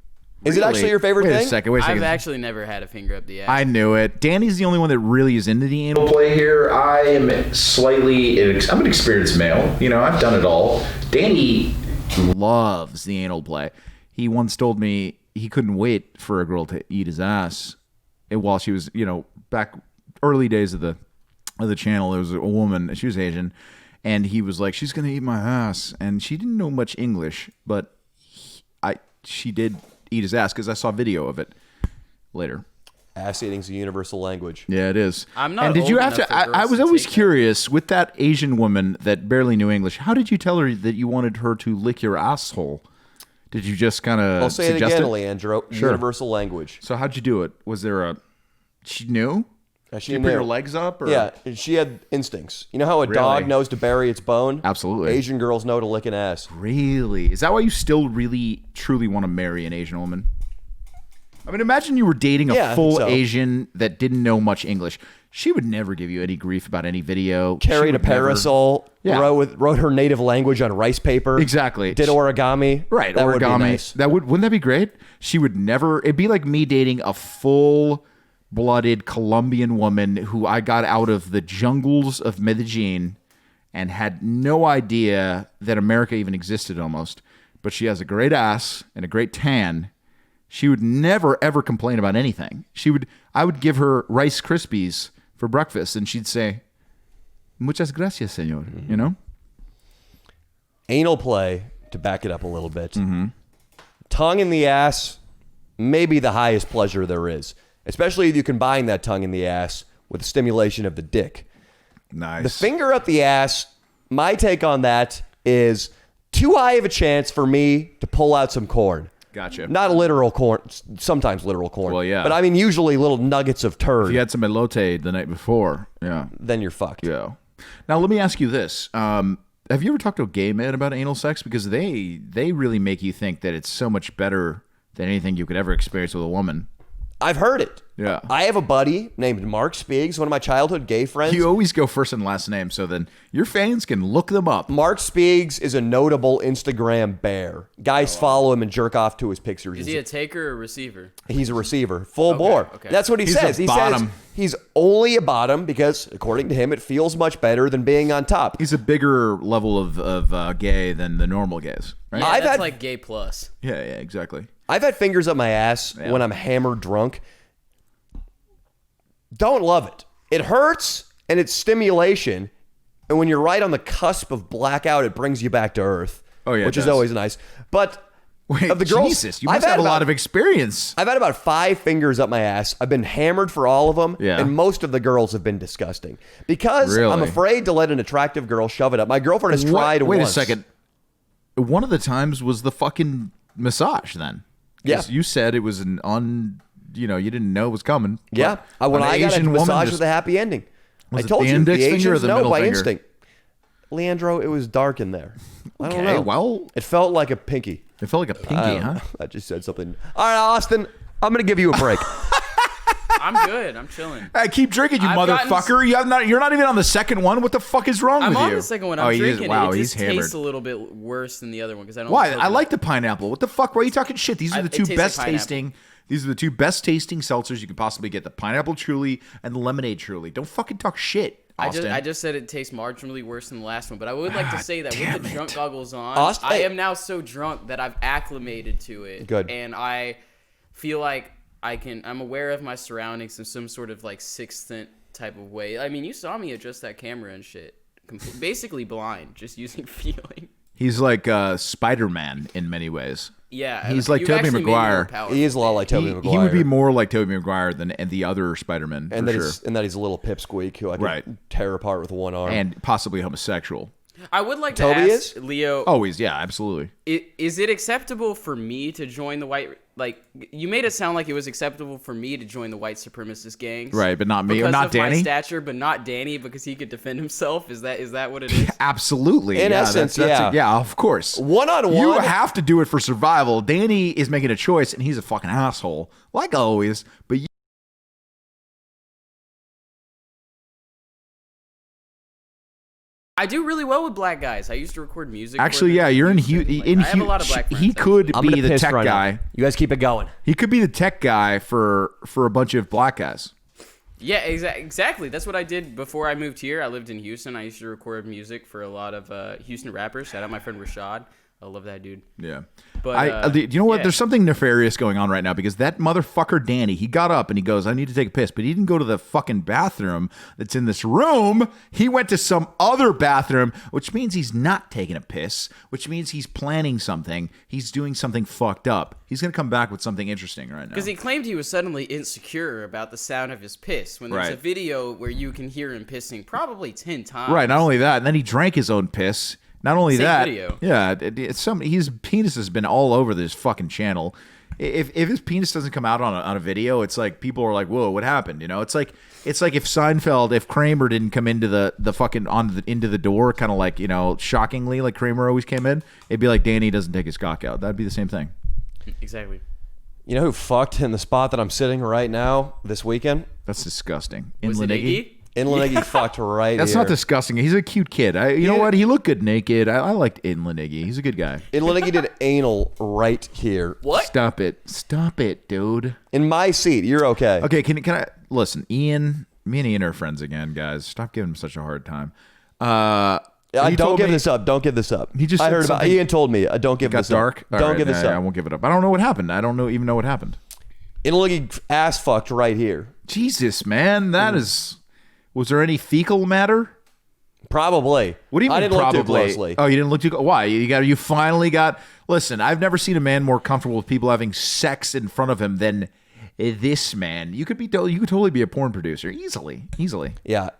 Is it actually your favorite thing? Wait a second. I've actually never had a finger up the ass. I knew it. Danny's the only one that really is into the anal play here. I'm an experienced male. I've done it all. Danny loves the anal play. He once told me he couldn't wait for a girl to eat his ass. And while she was, back early days of the channel, there was a woman, she was Asian, and he was like, she's going to eat my ass. And she didn't know much English, but she did eat his ass because I saw video of it. later. Ass eating's a universal language. Yeah, it is. I'm not And did you old have enough to? for girls I was to always take that. curious with that Asian woman that barely knew English. How did you tell her that you wanted her to lick your asshole? Did you just kind of I'll say it suggest again, it? Leandro. Sure. Universal language. So how'd you do it? Was there a? She knew. She Did you put your legs up? Or? Yeah, she had instincts. You know how a dog Really? knows to bury its bone? Absolutely. Asian girls know to lick an ass. Really? Is that why you still really, truly want to marry an Asian woman? I mean, imagine you were dating Yeah, I a think full so. Asian that didn't know much English. She would never give you any grief about any video. She Carried a would never- parasol, Yeah. wrote her native language on rice paper. Exactly. Did origami. Right, That origami. would be nice. Wouldn't that be great? She would never. It'd be like me dating a full-blooded Colombian woman who I got out of the jungles of Medellin and had no idea that America even existed almost. But she has a great ass and a great tan. She would never ever complain about anything. I would give her Rice Krispies for breakfast, and she'd say, "Muchas gracias, señor." Mm-hmm. You know. Anal play, to back it up a little bit. Mm-hmm. Tongue in the ass, maybe the highest pleasure there is. Especially if you combine that tongue in the ass with the stimulation of the dick. Nice. The finger up the ass, my take on that is too high of a chance for me to pull out some corn. Gotcha. Not a literal corn, sometimes literal corn. Well, yeah. But I mean, usually little nuggets of turd. If you had some elote the night before, yeah. Then you're fucked. Yeah. Now let me ask you this: have you ever talked to a gay man about anal sex? Because they really make you think that it's so much better than anything you could ever experience with a woman. I've heard it. Yeah. I have a buddy named Mark Spiegs, one of my childhood gay friends. You always go first and last name, so then your fans can look them up. Mark Spiegs is a notable Instagram bear. Guys follow him and jerk off to his pictures. Is he a taker or receiver? He's a receiver, full bore. okay. That's what he He's says. a He bottom. says he's only a bottom because, according to him, it feels much better than being on top. He's a bigger level of gay than the normal gays, right? Yeah, I've that's had- like gay plus. Yeah, exactly. I've had fingers up my ass when I'm hammered drunk. Don't love it. It hurts and it's stimulation. And when you're right on the cusp of blackout, it brings you back to earth. Oh, yeah, it which is does. always nice. But Wait, of the girls, Jesus, you must have a lot of experience. I've had about 5 fingers up my ass. I've been hammered for all of them. Yeah. And most of the girls have been disgusting. Because Really? I'm afraid to let an attractive girl shove it up. My girlfriend has tried Wait once. a second. One of the times was the fucking massage then. 'Cause Yeah. You said it was you didn't know it was coming. Yeah. But When an I got a Asian woman massage just- with a happy ending. I Was it told the you, index the finger or Asians the know middle by finger? instinct. Leandro, it was dark in there. I don't Okay, know. well- it felt like a pinky. It felt like a pinky, huh? I just said something. All right, Austin, I'm going to give you a break. I'm good. I'm chilling. Hey, keep drinking, you I've gotten- motherfucker. You're not even on the second one. What the fuck is wrong I'm with you? on the second one. I'm Oh, he is- drinking wow, it. It he's just hammered. tastes a little bit worse than the other one because I don't. Why? like I like coconut. the pineapple. What the fuck? Why are you talking shit? These are the It two tastes like best pineapple. tasting. These are the two best tasting seltzers you could possibly get: the pineapple Truly and the lemonade Truly. Don't fucking talk shit, Austin. I just said it tastes marginally worse than the last one, but I would like to say that with the drunk goggles on, Austin- I am now so drunk that I've acclimated to it. Good. And I feel like I'm aware of my surroundings in some sort of like sixth sense type of way. I mean, you saw me adjust that camera and shit. Basically blind, just using feeling. He's like Spider-Man in many ways. Yeah. He's like you Tobey actually made me Maguire. more powerful. He is a lot like Tobey He Maguire. would be more like Tobey Maguire than the other Spider-Man, and for that, sure. and that he's a little pipsqueak who I could Right. tear apart with one arm. And possibly homosexual. I would like to Toby ask is? Leo. Always, yeah, absolutely. Is it acceptable for me to join the white? Like, you made it sound like it was acceptable for me to join the white supremacist gangs, Right, but not me, or because not of Danny? my stature, but not Danny because he could defend himself. Is that what it is? Absolutely. In yeah, essence, that's yeah. of course. One-on-one- You have to do it for survival. Danny is making a choice, and he's a fucking asshole, like always. But I do really well with black guys. I used to record music. for actually, them. yeah, you're in I have a lot of black friends. He could I'm be gonna the piss tech right guy. now. You guys keep it going. He could be the tech guy for a bunch of black guys. Yeah, exactly. That's what I did before I moved here. I lived in Houston. I used to record music for a lot of Houston rappers. Shout out my friend Rashad. I love that dude. Yeah. But you know what? yeah. There's something nefarious going on right now because that motherfucker Danny, he got up and he goes, I need to take a piss, but he didn't go to the fucking bathroom that's in this room. He went to some other bathroom, which means he's not taking a piss, which means he's planning something. He's doing something fucked up. He's going to come back with something interesting right now. Because he claimed he was suddenly insecure about the sound of his piss when there's Right. a video where you can hear him pissing probably 10 times. Right. Not only that, and then he drank his own piss. Not only Same that, video. yeah, his penis has been all over this fucking channel. If his penis doesn't come out on a video, it's like people are like, "Whoa, what happened?" You know, it's like if Seinfeld, if Kramer didn't come into the fucking into the door, kind of like, you know, shockingly, like Kramer always came in, it'd be like Danny doesn't take his cock out. That'd be the same thing. Exactly. You know who fucked in the spot that I'm sitting right now this weekend? That's disgusting. Was it Iggy? Inland Iggy fucked right That's here. not disgusting. He's a cute kid. You know what? He looked good naked. I liked Inland Iggy. He's a good guy. Inland Iggy did anal right here. What? Stop it, dude. In my seat. You're okay. Okay, can I listen? Ian, me and Ian are friends again, guys. Stop giving him such a hard time. He Don't told give me- this up. Don't give this up. He just I said heard about something- Ian told me. Don't give Got this dark. up. All Don't right, give this I up. won't give it up. I don't know what happened. I don't even know what happened. Inland Iggy ass fucked right here. Jesus, man, that is. Was there any fecal matter? Probably. What do you mean? I didn't probably? look too closely. Oh, you didn't look too. Why? You finally got. Listen, I've never seen a man more comfortable with people having sex in front of him than this man. You could totally be a porn producer easily. Yeah.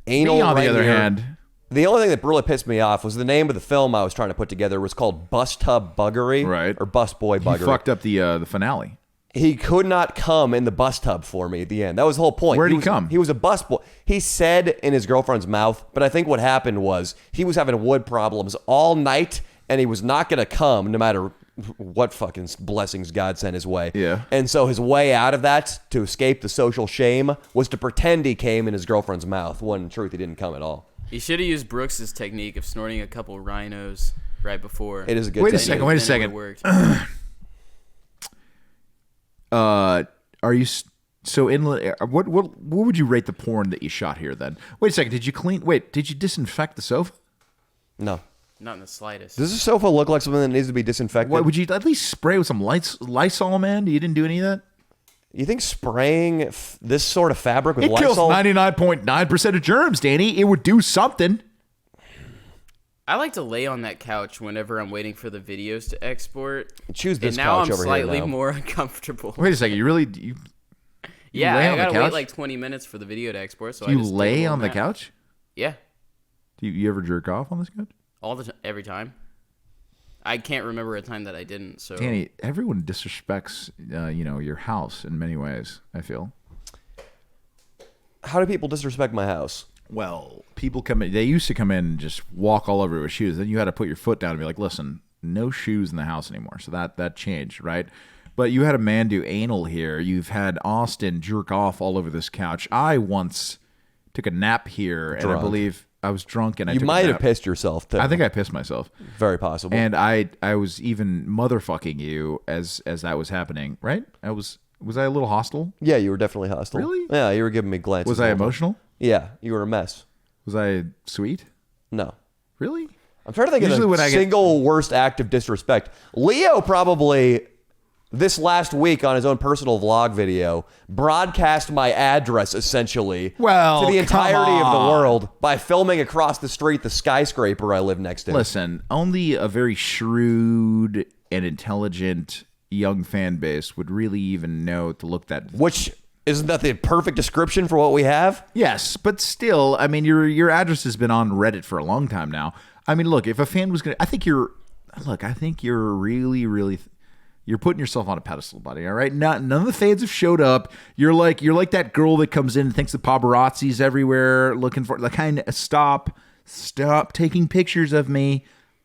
Anal Me, on right the other here. hand, The only thing that really pissed me off was the name of the film I was trying to put together was called Bus Tub Buggery. Right. Or Bus Boy he Buggery. fucked up the finale. He could not come in the bus tub for me at the end. That was the whole point. Where'd he was, come? He was a bus boy. He said in his girlfriend's mouth, but I think what happened was he was having wood problems all night and he was not going to come no matter what fucking blessings God sent his way. Yeah. And so his way out of that to escape the social shame was to pretend he came in his girlfriend's mouth when in truth he didn't come at all. He should have used Brooks's technique of snorting a couple rhinos right before. It is a good Wait a technique. second. Wait a Then it second. would've worked. Are you so inland? What would you rate the porn that you shot here? Then wait a second. Did you disinfect the sofa? No. Not in the slightest. Does the sofa look like something that needs to be disinfected? What would you at least spray with some Lysol, man? You didn't do any of that. You think spraying this sort of fabric with It kills Lysol? 99.9% of germs, Danny. It would do something. I like to lay on that couch whenever I'm waiting for the videos to export. Choose this and now couch I'm over here slightly now. more uncomfortable. Wait a second. Yeah, lay I on the gotta wait couch? like 20 minutes for the video to export. So Do I you just take a lay little on the nap. couch? Yeah, Do you ever jerk off on this couch? every time. I can't remember a time that I didn't. So Danny, everyone disrespects, your house in many ways. I feel. How do people disrespect my house? Well, people come in. They used to come in and just walk all over with shoes. Then you had to put your foot down and be like, "Listen, no shoes in the house anymore." So that changed, right? But you had a man do anal here. You've had Austin jerk off all over this couch. I once took a nap here, and I Drunk. believe I was drunk, and I You took a might have nap. pissed yourself, too. I think I pissed myself. Very possible. And I was even motherfucking you as that was happening, right? Was I a little hostile? yeah, you were definitely hostile. Really? Yeah, you were giving me glances. Was I all the time. emotional? Yeah, you were a mess. Was I sweet? No. Really? I'm trying to think Usually of when the I get- single worst act of disrespect. Leo probably, this last week on his own personal vlog video, broadcast my address, essentially, Well, to the come entirety of the on. world by filming across the street the skyscraper I live next to. Listen, only a very shrewd and intelligent young fan base would really even know to look that. Which, isn't that the perfect description for what we have? Yes, but still, I mean, your address has been on Reddit for a long time now. I mean, look, if a fan was gonna, I think you're really, really. You're putting yourself on a pedestal, buddy. All right, none of the fans have showed up. You're like that girl that comes in and thinks the paparazzi's everywhere, looking for the kind of stop taking pictures of me.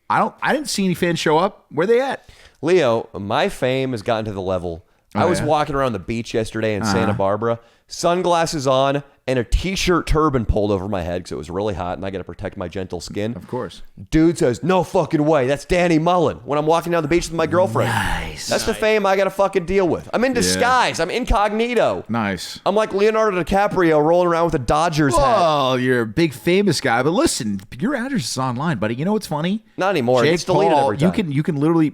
I didn't see any fans show up. Where they at? Leo, my fame has gotten to the level I was yeah? walking around the beach yesterday in Santa Barbara, sunglasses on, and a t-shirt turban pulled over my head because it was really hot and I got to protect my gentle skin. Of course. Dude says, no fucking way. That's Danny Mullen when I'm walking down the beach with my girlfriend. Nice. That's the fame I got to fucking deal with. I'm in disguise. I'm incognito. Nice. I'm like Leonardo DiCaprio rolling around with a Dodgers hat. Well, you're a big famous guy, but listen, your address is online, buddy. You know what's funny? Not anymore. It Jake gets deleted Paul, every time. you can literally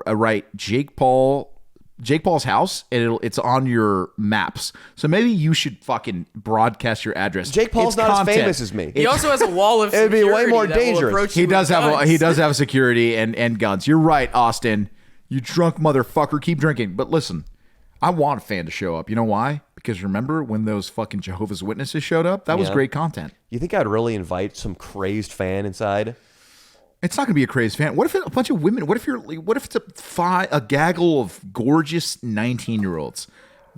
write Jake Paul's house, and it's on your maps. So maybe you should fucking broadcast your address. Jake Paul's It's not content. as famous as me. He also has a wall of It'd be security way more that will dangerous. approach He you does with have guns. security and guns. You're right, Austin. You drunk motherfucker. Keep drinking. But listen, I want a fan to show up. You know why? Because remember when those fucking Jehovah's Witnesses showed up? That was Yeah. great content. You think I'd really invite some crazed fan inside? It's not going to be a crazed fan. What if a bunch of women? What if it's a gaggle of gorgeous 19-year-olds?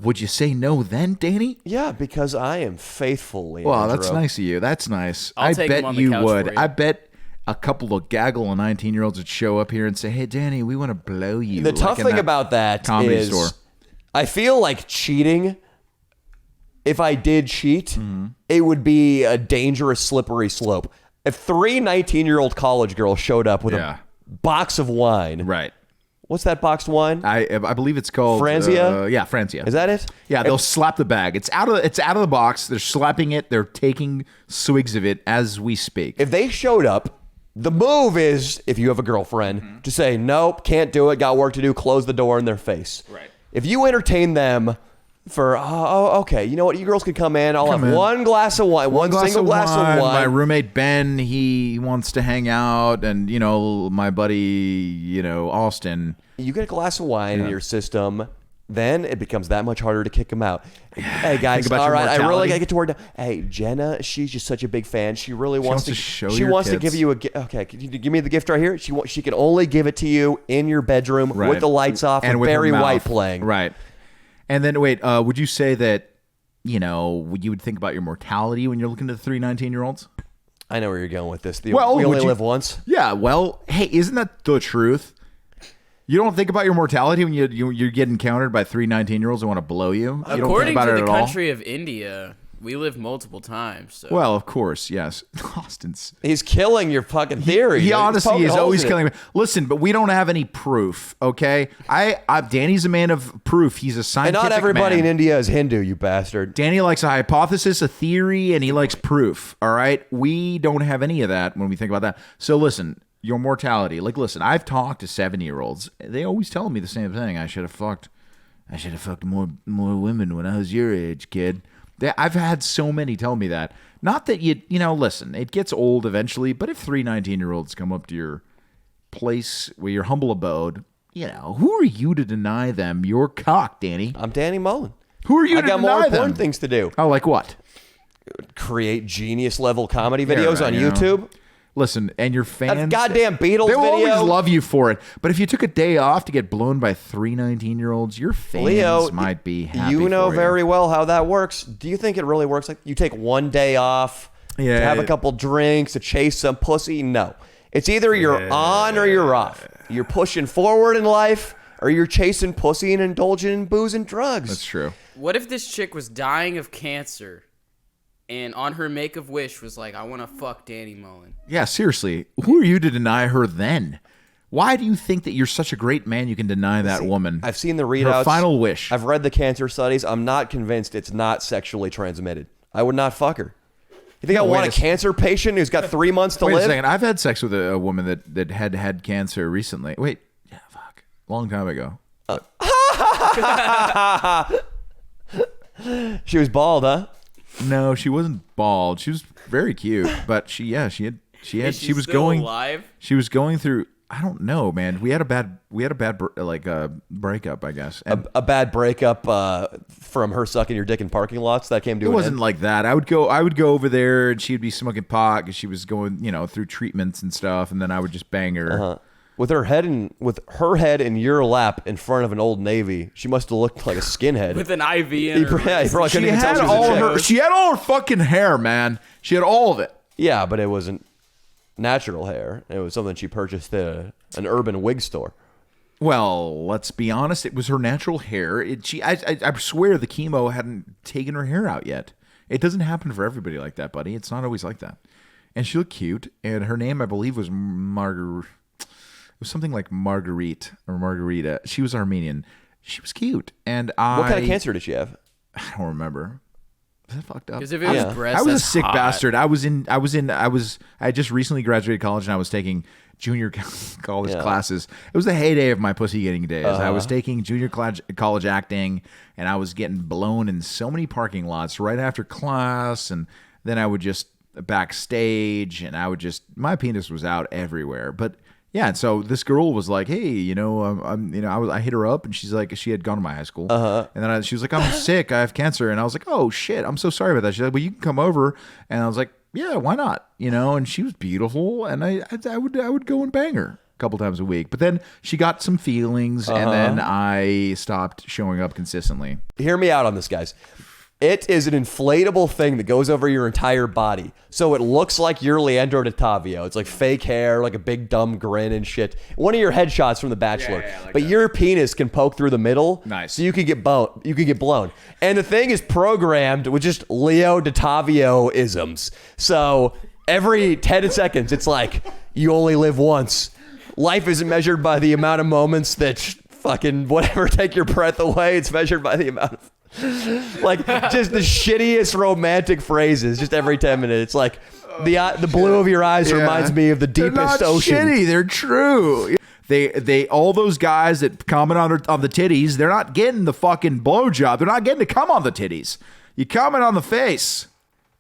Would you say no then, Danny? Yeah, because I am faithful, Well, Leandro. that's nice of you. That's nice. I'll I take 'em bet on the you couch would. for you. I bet a couple of gaggle of 19-year-olds would show up here and say, "Hey, Danny, we want to blow you." The like tough in thing about that comedy is store. I feel like cheating, if I did cheat, Mm-hmm. it would be a dangerous, slippery slope. If three 19-year-old college girls showed up with Yeah. a box of wine. Right. What's that boxed wine? I believe it's called Franzia? yeah, Franzia. Is that it? Yeah, they'll slap the bag. It's out of the box. They're slapping it. They're taking swigs of it as we speak. If they showed up, the move is, if you have a girlfriend, to say, nope, can't do it, got work to do, close the door in their face. Right. If you entertain them for, okay, you know what, you girls can come in, I'll have in. one glass of wine, one single glass of wine. My roommate Ben, he wants to hang out, and my buddy, Austin. You get a glass of wine in your system, then it becomes that much harder to kick them out. Hey guys, about all your right, I really mortality. gotta get to work now. Hey, Jenna, she's just such a big fan. She really wants wants to show She your wants to kids. give you a gift. Okay, can you give me the gift right here? She can only give it to you in your bedroom Right. with the lights off and with her Barry mouth. White playing. Right. And then wait, would you say that you would think about your mortality when you're looking at the 3 19-year-olds? I know where you're going with this. We would only you- live once. Yeah. Well, hey, isn't that the truth? You don't think about your mortality when you get encountered by 3 19-year-olds who want to blow you. You don't think According about to it the at all? country of India, we live multiple times. So. Well, of course, yes. Austin's. He's killing your fucking theory. He dude. He's honestly poking is holes always in it. killing me. Listen, but we don't have any proof. Okay, Danny's a man of proof. He's a And scientific not everybody man. in India is Hindu, you bastard. Danny likes a hypothesis, a theory, and he likes proof. All right, we don't have any of that when we think about that. So listen, your mortality. Listen, I've talked to 7-year-olds. They always tell me the same thing. I should have fucked more women when I was your age, kid. I've had so many tell me that. Not that listen, it gets old eventually, but if 3 19-year-olds come up to your place where your humble abode, who are you to deny them your cock, Danny? I'm Danny Mullen. Who are you I to got more deny important them? things to do. Oh, like what? Create genius level comedy videos right, on you know. YouTube. Listen, and your fans, That goddamn Beatles they will video. always love you for it. But if you took a day off to get blown by 3 19-year-olds, your fans Leo, might be happy you know for very well how that works. Do you think it really works? Like you take one day off Yeah. to have a couple drinks, to chase some pussy? No. It's either you're on or you're off. You're pushing forward in life or you're chasing pussy and indulging in booze and drugs. That's true. What if this chick was dying of cancer, and on her make-a-wish was like, I want to fuck Danny Mullen? Yeah, seriously. Who are you to deny her then? Why do you think that you're such a great man you can deny that woman? I've seen the readouts. Her final wish. I've read the cancer studies. I'm not convinced it's not sexually transmitted. I would not fuck her. You think I wait want a a cancer patient who's got 3 months to Wait live? a second. I've had sex with a woman that had cancer recently. Wait. Yeah, fuck. Long time ago. She was bald, huh? No, she wasn't bald. She was very cute, but she was Still going alive? She was going through. I don't know, man. We had a bad breakup, I guess. And A bad breakup from her sucking your dick in parking lots that came to it an wasn't end? like that. I would go over there, and she'd be smoking pot because she was going, through treatments and stuff, and then I would just bang her. With her head in your lap in front of an Old Navy, she must have looked like a skinhead. With an IV in her Yeah, he probably She couldn't even tell had she was all a chick. her. She had all her fucking hair, man. She had all of it. Yeah, but it wasn't natural hair. It was something she purchased at an urban wig store. Well, let's be honest. It was her natural hair. I swear the chemo hadn't taken her hair out yet. It doesn't happen for everybody like that, buddy. It's not always like that. And she looked cute. And her name, I believe, was It was something like Marguerite or Margarita. She was Armenian. She was cute. And What kind of cancer did she have? I don't remember. Is that fucked up? Because if it was breast, I was a that's sick hot. bastard. I had just recently graduated college and I was taking junior college classes. It was the heyday of my pussy getting days. I was taking junior college acting and I was getting blown in so many parking lots right after class. And then I would just backstage and my penis was out everywhere. But yeah, and so this girl was like, "Hey, I hit her up, and she's like, she had gone to my high school, and then she was like, I'm sick, I have cancer, and I was like, oh shit, I'm so sorry about that. She's like, well, you can come over, and I was like, yeah, why not, and she was beautiful, and I would go and bang her a couple times a week, but then she got some feelings, and then I stopped showing up consistently. Hear me out on this, guys. It is an inflatable thing that goes over your entire body. So it looks like you're Leandro D'Ottavio. It's like fake hair, like a big dumb grin and shit. One of your headshots from The Bachelor. But your penis can poke through the middle. Nice. So you can get blown. And the thing is programmed with just Leo D'Ottavio isms. So every 10 seconds, it's like, you only live once. Life isn't measured by the amount of moments that fucking whatever take your breath away. It's measured by the amount of like just the shittiest romantic phrases just every 10 minutes. Like the blue of your eyes reminds me of the deepest ocean. They're not shitty, they're true. They all those guys that comment on the titties, they're not getting the fucking blowjob. They're not getting to come on the titties. You comment on the face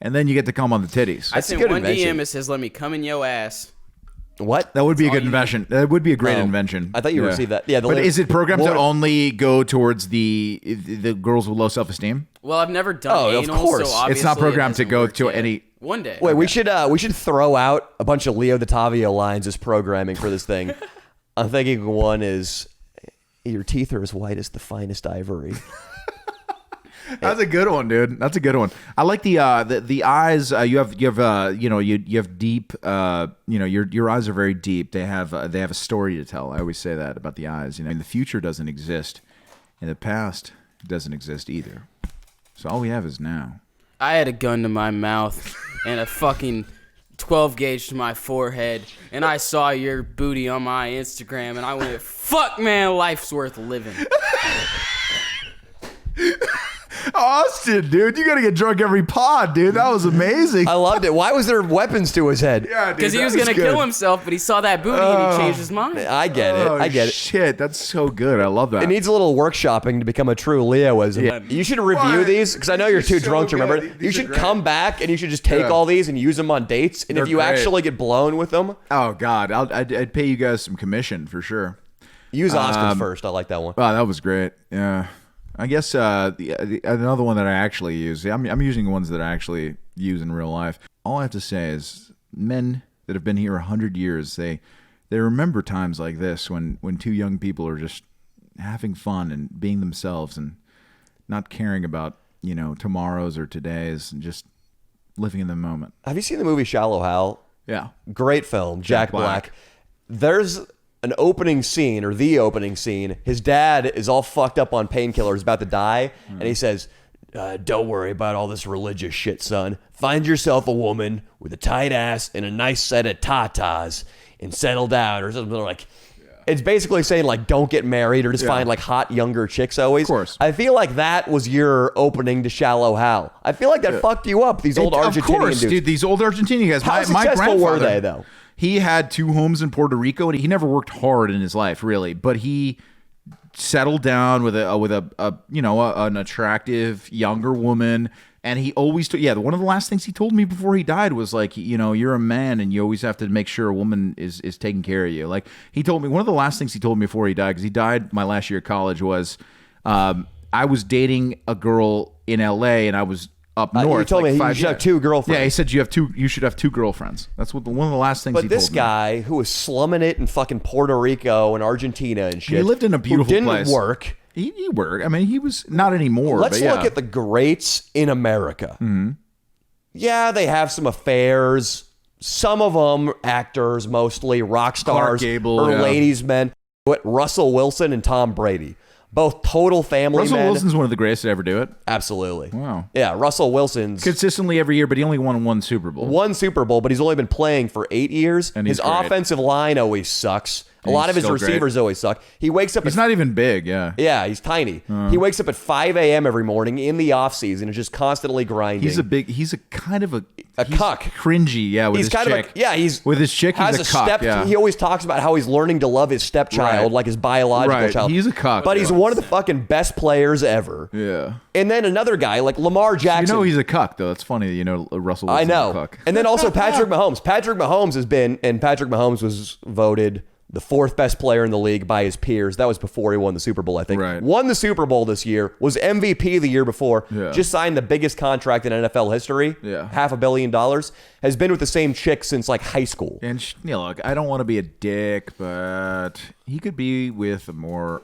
and then you get to come on the titties. I sent one DM. It says, "Let me come in your ass." What? That would be a good invention. That would be a great invention. I thought you received that. Yeah, but is it programmed to only go towards the girls with low self-esteem? Well, I've never done anal, of course. so obviously It's not programmed to go to yet. any. One day. Wait, we should throw out a bunch of Leo D'Ottavio lines as programming for this thing. I'm thinking one is, "Your teeth are as white as the finest ivory." That's a good one, dude. That's a good one. I like the eyes. You have deep. Your eyes are very deep. They have a story to tell. I always say that about the eyes. And the future doesn't exist, and the past doesn't exist either. So all we have is now. I had a gun to my mouth and a fucking 12 gauge to my forehead, and I saw your booty on my Instagram, and I went, "Fuck, man, life's worth living." Austin, dude, you gotta get drunk every pod, dude. That was amazing. I loved it. Why was there weapons to his head? Yeah, Because he was gonna kill himself, but he saw that booty and he changed his mind. I get it. I get it. Shit, that's so good. I love that. It needs a little workshopping to become a true Leoism. Yeah. You should review these because I know you're too so drunk to remember. good. You These are should great. come back and you should just take all these and use them on dates. And They're if you great. actually get blown with them, Oh God, I'd pay you guys some commission for sure. use Austin's first. I like that one. Wow, that was great. Yeah, I guess another one that I actually use. I'm using the ones that I actually use in real life. All I have to say is, men that have been here 100 years, they remember times like this when two young people are just having fun and being themselves and not caring about tomorrows or todays and just living in the moment. Have you seen the movie Shallow Hal? Yeah. Great film. Jack Black. There's an opening scene, or the opening scene. His dad is all fucked up on painkillers, about to die, and he says, "Don't worry about all this religious shit, son. Find yourself a woman with a tight ass and a nice set of tatas and settle down," or something like. It's basically saying, like, don't get married or just find, like, hot younger chicks always. Of course. I feel like that was your opening to Shallow Hal. I feel like that fucked you up, these old Argentinian Of course, dudes. dude. These old Argentinian guys. How my successful grandfather, were they, though? He had 2 homes in Puerto Rico, and he never worked hard in his life, really. But he settled down with an attractive younger woman, and he always one of the last things he told me before he died was like, you're a man, and you always have to make sure a woman is taking care of you. Like, he told me, one of the last things he told me before he died, because he died my last year of college, was I was dating a girl in LA, and I was up north. You told me you should have 2 girlfriends. Yeah, he said you should have 2 girlfriends. That's one of the last things he told me. But this guy who was slumming it in fucking Puerto Rico and Argentina and shit. He lived in a beautiful who didn't place. work. He worked. I mean, he was not anymore. Let's but yeah. look at the greats in America. Mm-hmm. Yeah, they have some affairs. Some of them actors, mostly rock stars Gable, or yeah. ladies' men. What, Russell Wilson and Tom Brady. Both total family Russell men. Wilson's one of the greatest to ever do it. Absolutely. Wow. Yeah, Russell Wilson's Consistently every year, but he only won one Super Bowl. one Super Bowl, but he's only been playing for 8 years. And His he's great. offensive line always sucks. A And lot he's of his still receivers great. always suck. He wakes up He's at not even big, yeah. Yeah, he's tiny. He wakes up at 5 a.m. every morning in the offseason and is just constantly grinding. He's a kind of a A he's cuck. Cringy, yeah, with He's his kind chick. of a, yeah, he's with his chick, has he's a cuck, step. yeah. He always talks about how he's learning to love his stepchild Right. like his biological Right, child. he's a cuck, But he's yeah. one of the fucking best players ever. Yeah. And then another guy like Lamar You Jackson. know he's a cuck, though. It's funny that you know Russell I Wilson's know. a cuck. And then also Patrick Mahomes. Patrick Mahomes was voted the 4th best player in the league by his peers. That was before he won the Super Bowl, I think. Right. Won the Super Bowl this year, was MVP the year before, Yeah. just signed the biggest contract in NFL history, Yeah. $500 million, has been with the same chick since like high school. And look, I don't want to be a dick, but he could be with a more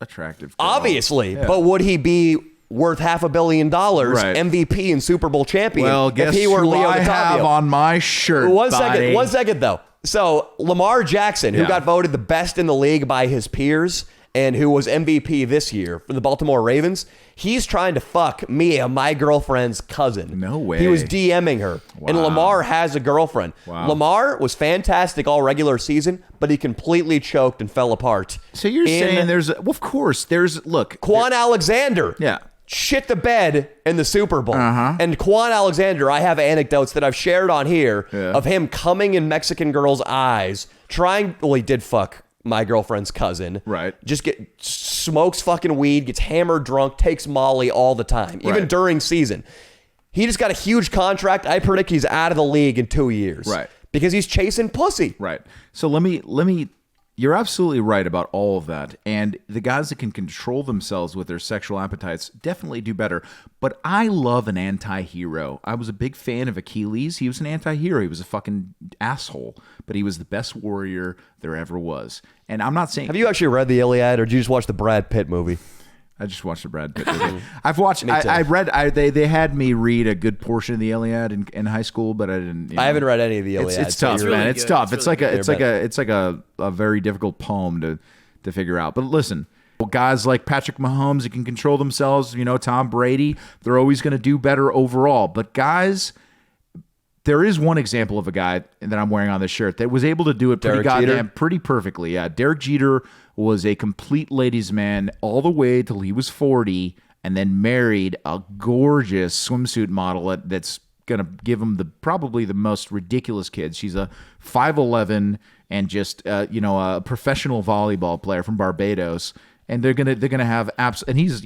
attractive girl. Obviously, Yeah. but would he be worth $500 million, Right. MVP and Super Bowl champion Well, guess if he were who Leo I have DiCaprio? on my shirt, One buddy. second though. So Lamar Jackson, who Yeah. got voted the best in the league by his peers and who was MVP this year for the Baltimore Ravens, he's trying to fuck Mia, my girlfriend's cousin. No way. He was DMing her. And Wow. Lamar has a girlfriend. Wow. Lamar was fantastic all regular season, but he completely choked and fell apart. So you're in saying well, of course, look. Quan Alexander. Yeah. Shit the bed in the Super Bowl. Uh-huh. And Quan Alexander, I have anecdotes that I've shared on here Yeah. of him coming in Mexican girls' eyes, he did fuck my girlfriend's cousin. Right. Just smokes fucking weed, gets hammered drunk, takes Molly all the time, even Right. during season. He just got a huge contract. I predict he's out of the league in 2 years. Right. Because he's chasing pussy. Right. So let me you're absolutely right about all of that. And the guys that can control themselves with their sexual appetites definitely do better. But I love an anti-hero. I was a big fan of Achilles. He was an anti-hero. He was a fucking asshole, but he was the best warrior there ever was. And I'm not saying Have you actually read the Iliad or did you just watch the Brad Pitt movie? I just watched the Brad Pitt movie. I've watched. Me too. I read. They had me read a good portion of the Iliad in high school, but I didn't. You know. I haven't read any of the Iliad. It's so tough, you're- man. really It's good. tough. It's It's really it's like a very difficult poem to figure out. But listen, guys like Patrick Mahomes that can control themselves, Tom Brady, they're always going to do better overall. But guys, there is one example of a guy that I'm wearing on this shirt that was able to do it pretty perfectly. Yeah, Derek Jeter was a complete ladies' man all the way till he was 40, and then married a gorgeous swimsuit model that's gonna give him probably the most ridiculous kids. She's a 5'11" and just a professional volleyball player from Barbados. And they're gonna have and he's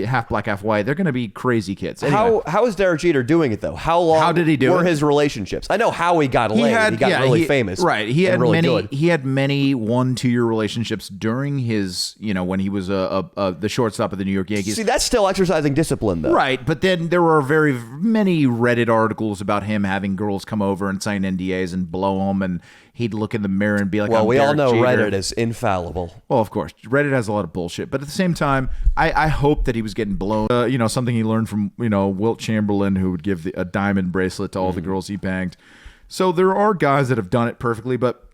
half black, half white. They're gonna be crazy kids. Anyway. How is Derek Jeter doing it though? How did he do were it? his relationships? I know how he got laid. He got really famous. Right. He and had really many. good. He had many 1-2 year relationships during his when he was the shortstop of the New York Yankees. See, that's still exercising discipline though. Right, but then there were very many Reddit articles about him having girls come over and sign NDAs and blow them, and he'd look in the mirror and be like, Well, I'm we all Derek know Jeter. Reddit is infallible. Well, of course, Reddit has a lot of bullshit, but at the same time, I hope that he was getting blown. Something he learned from Wilt Chamberlain, who would give a diamond bracelet to all the girls he banged. So there are guys that have done it perfectly, but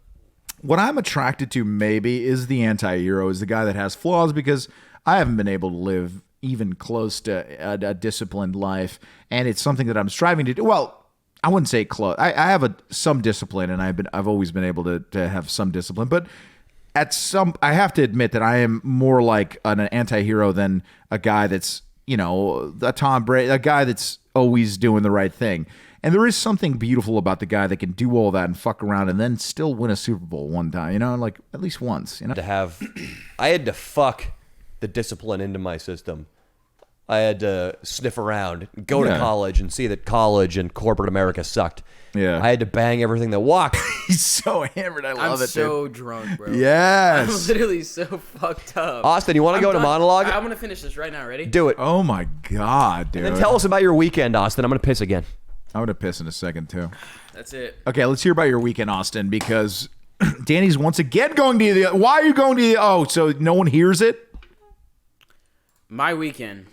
what I'm attracted to maybe is the anti-hero, is the guy that has flaws, because I haven't been able to live even close to a disciplined life, and it's something that I'm striving to do. Well, I wouldn't say close. I have some discipline, and I've always been able to have some discipline, but I have to admit that I am more like an anti-hero than a guy that's a Tom Brady, a guy that's always doing the right thing. And there is something beautiful about the guy that can do all that and fuck around and then still win a Super Bowl one time, like at least once, I had to fuck the discipline into my system. I had to sniff around, go to Yeah. college, and see that college and corporate America sucked. Yeah. I had to bang everything that walked. He's so hammered. I I'm love it, so drunk, bro. dude. Yes. I'm literally so fucked up. Austin, you want to go to done. monologue? I'm gonna finish this right now. Ready? Do it. Oh my God, dude. And tell us about your weekend, Austin. I'm going to piss again. I'm gonna piss in a second too. That's it. Okay, let's hear about your weekend, Austin, because Danny's once again going to the. Why are you going to the? Oh, so no one hears it? My weekend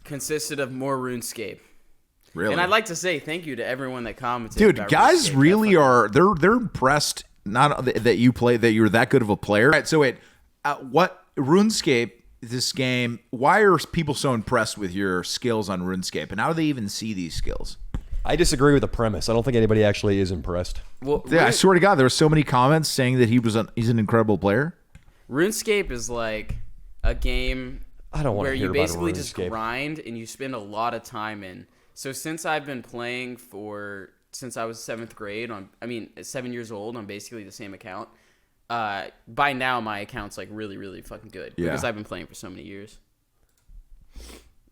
consisted of more RuneScape. Really? And I'd like to say thank you to everyone that commented. Dude, about guys RuneScape. really are. They're impressed not that you play, that you're that good of a player. All right, so what RuneScape, this game, why are people so impressed with your skills on RuneScape, and how do they even see these skills? I disagree with the premise. I don't think anybody actually is impressed. Well, Yeah, I swear to God, there were so many comments saying that he's an incredible player. RuneScape is like a game I don't want where to hear you about basically just RuneScape. grind and you spend a lot of time in. So since I've been playing since I was 7th grade, 7 years old on basically the same account. By now my account's like really, really fucking good because I've been playing for so many years.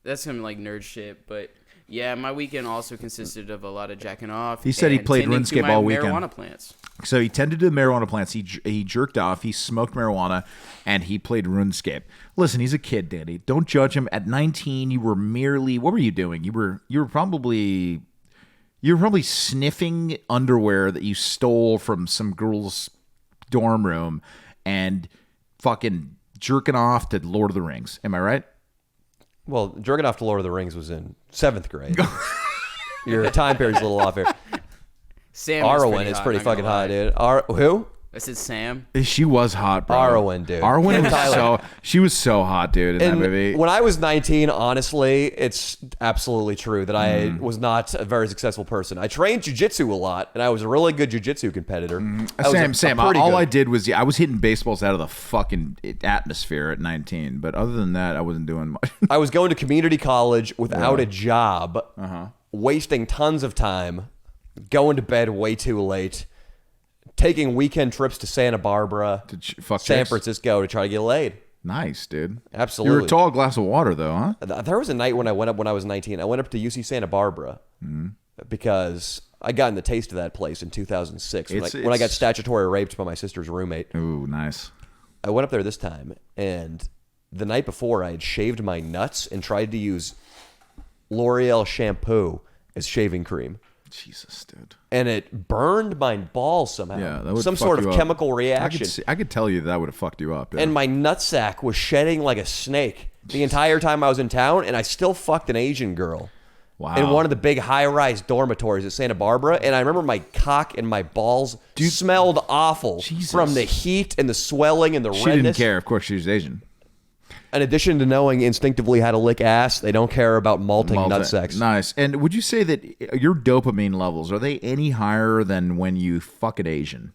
That's some like nerd shit, but yeah, my weekend also consisted of a lot of jacking off. He said he played tending to RuneScape my all weekend. Marijuana plants. So he tended to marijuana plants. He jerked off. He smoked marijuana, and he played RuneScape. Listen, he's a kid, Danny. Don't judge him. At 19, you were merely, what were you doing? You were probably sniffing underwear that you stole from some girl's dorm room and fucking jerking off to Lord of the Rings. Am I right? Well, jerking off to Lord of the Rings was in 7th grade. Your time period's a little off here. Sam Arwen is pretty fucking hot, dude. Who? I said Sam. She was hot, bro. Arwen, dude. Arwen was she was so hot, dude, in that movie. When I was 19, honestly, it's absolutely true that I was not a very successful person. I trained jiu-jitsu a lot, and I was a really good jiu-jitsu competitor. Same. All I did was I was hitting baseballs out of the fucking atmosphere at 19, but other than that, I wasn't doing much. I was going to community college without a job, wasting tons of time, going to bed way too late, taking weekend trips to Santa Barbara, San Francisco to try to get laid. Nice, dude. Absolutely. You were a tall glass of water, though, huh? There was a night when I went up when I was 19. I went up to UC Santa Barbara because I got in the taste of that place in 2006 when I got statutory raped by my sister's roommate. Ooh, nice. I went up there this time, and the night before I had shaved my nuts and tried to use L'Oreal shampoo as shaving cream. Jesus, dude. And it burned my balls somehow. Yeah, that would some fuck sort of you up. chemical reaction. I could tell you that would have fucked you up. Yeah. And my nutsack was shedding like a snake the entire time I was in town, and I still fucked an Asian girl. Wow. In one of the big high-rise dormitories at Santa Barbara, and I remember my cock and my balls smelled awful from the heat and the swelling and the redness. She didn't care. Of course, she was Asian. In addition to knowing instinctively how to lick ass, they don't care about malting nutsacks. Nice. And would you say that your dopamine levels, are they any higher than when you fuck an Asian?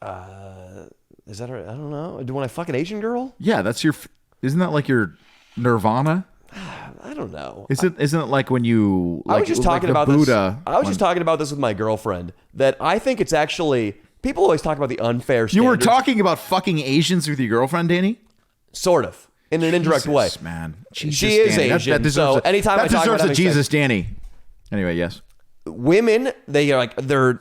Is that right? I don't know. When I fuck an Asian girl? Yeah, isn't that like your nirvana? I don't know. Isn't it like when you like, I was just talking like about Buddha? this. I was just talking about this with my girlfriend, that I think it's actually, people always talk about the unfair standards. You were talking about fucking Asians with your girlfriend, Danny? Sort of. In an indirect way. Man. She is Danny. Asian. That So anytime I talk about deserves a having Jesus, sex- Danny. Anyway, yes. Women, they're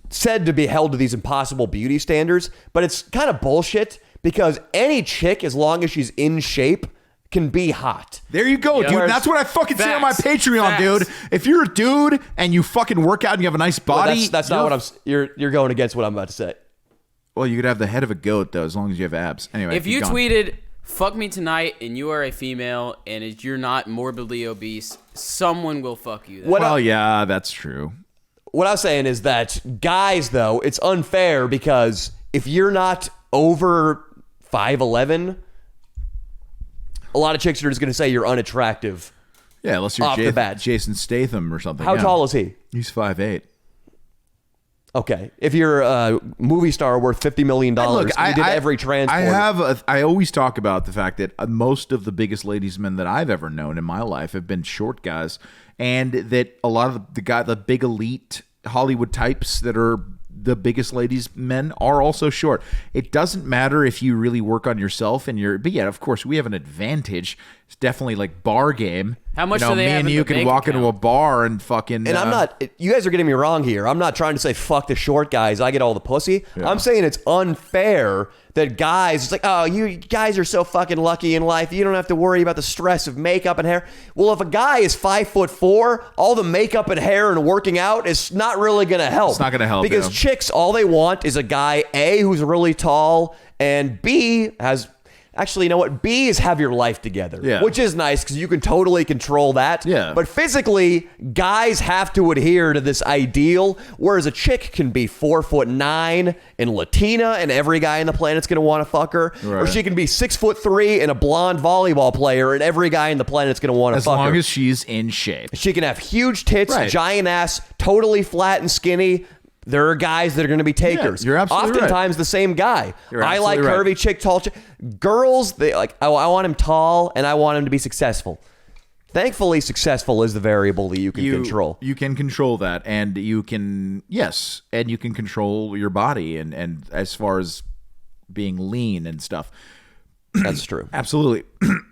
said to be held to these impossible beauty standards, but it's kind of bullshit because any chick, as long as she's in shape, can be hot. There you go, dude. That's what I fucking say on my Patreon, dude. If you're a dude and you fucking work out and you have a nice body, Well, that's not what I'm. You're going against what I'm about to say. Well, you could have the head of a goat though, as long as you have abs. Anyway, If you tweeted "fuck me tonight" and you are a female and you're not morbidly obese, someone will fuck you. Well, yeah, that's true. What I was saying is that guys, though, it's unfair because if you're not over 5'11", a lot of chicks are just going to say you're unattractive. Yeah, unless you're off the bat. Jason Statham or something. How tall is he? He's 5'8". Okay, if you're a movie star worth $50 million, you did every transport. I always talk about the fact that most of the biggest ladies men that I've ever known in my life have been short guys, and that a lot of the big elite Hollywood types that are the biggest ladies men are also short. It doesn't matter if you really work on yourself but yeah, of course we have an advantage. It's definitely like bar game. How much do they me have and in you the can bank walk into a account? bar and fucking. And I'm not. You guys are getting me wrong here. I'm not trying to say fuck the short guys. I get all the pussy. Yeah. I'm saying it's unfair that guys. It's like, oh, you guys are so fucking lucky in life. You don't have to worry about the stress of makeup and hair. Well, if a guy is 5'4", all the makeup and hair and working out is not really going to help. It's not going to help because chicks, all they want is a guy A who's really tall and B has Actually, you know what? B's have your life together, Yeah. which is nice because you can totally control that. Yeah. But physically, guys have to adhere to this ideal, whereas a chick can be 4'9" and Latina, and every guy on the planet's gonna want to fuck her, or Right. she can be 6'3" and a blonde volleyball player, and every guy on the planet's gonna want to As fuck long her. as she's in shape. She can have huge tits, Right. giant ass, totally flat and skinny. There are guys that are going to be takers. you're absolutely right. Oftentimes the same guy. You're I like absolutely right. curvy chick, tall chick. Girls, they like. Oh, I want him tall, and I want him to be successful. Thankfully, successful is the variable that you can control. You can control that, and you can and you can control your body, and as far as being lean and stuff. That's true. Absolutely.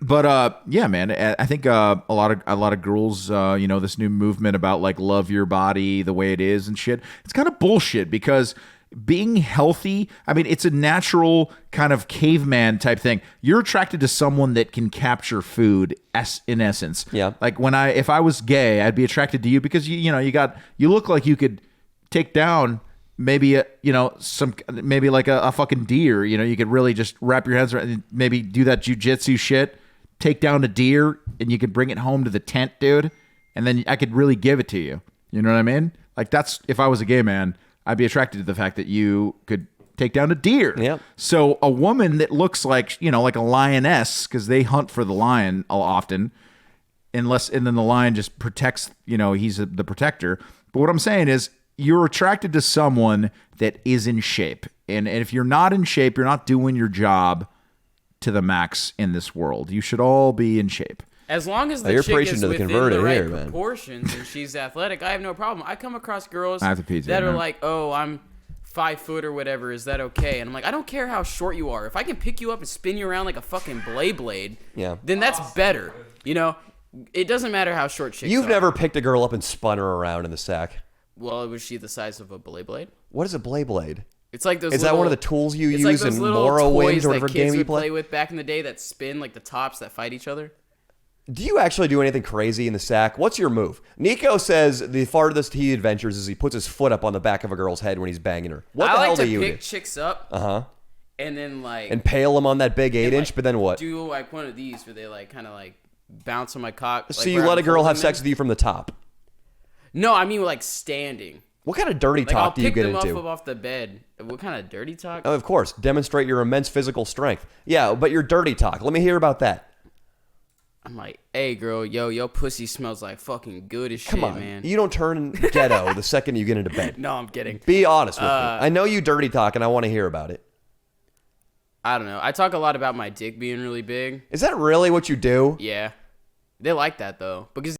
But yeah, man, I think a lot of girls, this new movement about like love your body the way it is and shit, it's kind of bullshit because being healthy, I mean, it's a natural kind of caveman type thing. You're attracted to someone that can capture food in essence. Yeah. Like if I was gay, I'd be attracted to you because you look like you could take down maybe maybe like a fucking deer. You could really just wrap your hands around and maybe do that jujitsu shit, take down a deer, and you could bring it home to the tent, dude, and then I could really give it to you. You know what I mean? Like that's if I was a gay man, I'd be attracted to the fact that you could take down a deer. Yep. So a woman that looks like like a lioness, because they hunt for the lion often, and then the lion just protects. He's the protector. But what I'm saying is, you're attracted to someone that is in shape. And if you're not in shape, you're not doing your job to the max in this world. You should all be in shape. As long as the you're chick preaching is to the within converted the right here, man. proportions and she's athletic, I have no problem. I come across girls I have to pee too, that are man. like, oh, I'm 5 foot or whatever. Is that okay? And I'm like, I don't care how short you are. If I can pick you up and spin you around like a fucking blade, Yeah. then that's better. It doesn't matter how short chicks You've are. never picked a girl up and spun her around in the sack. Well, was she the size of a blade? What is a blade? It's like those. Is that one of the tools you it's use like those in little Morrowind toys or whatever that game kids you would play? play with back in the day that spin like the tops that fight each other. Do you actually do anything crazy in the sack? What's your move? Nico says the farthest he adventures is he puts his foot up on the back of a girl's head when he's banging her. What the I hell like do to you pick do? chicks up. And then like And pale them on that big 8-inch, like, but then what? do like one of these where they like kind of like bounce on my cock. So you let a girl have sex with you from the top. No, I mean like standing. What kind of dirty Like I'll talk do you pick get them into? up off the bed. What kind of dirty talk? Oh, of course, demonstrate your immense physical strength. Yeah, but your dirty talk. Let me hear about that. I'm like, hey girl, your pussy smells like fucking good as shit, Come on, man. you don't turn ghetto the second you get into bed. No, I'm kidding. Be honest with me. I know you dirty talk, and I want to hear about it. I don't know. I talk a lot about my dick being really big. Is that really what you do? Yeah, they like that though because.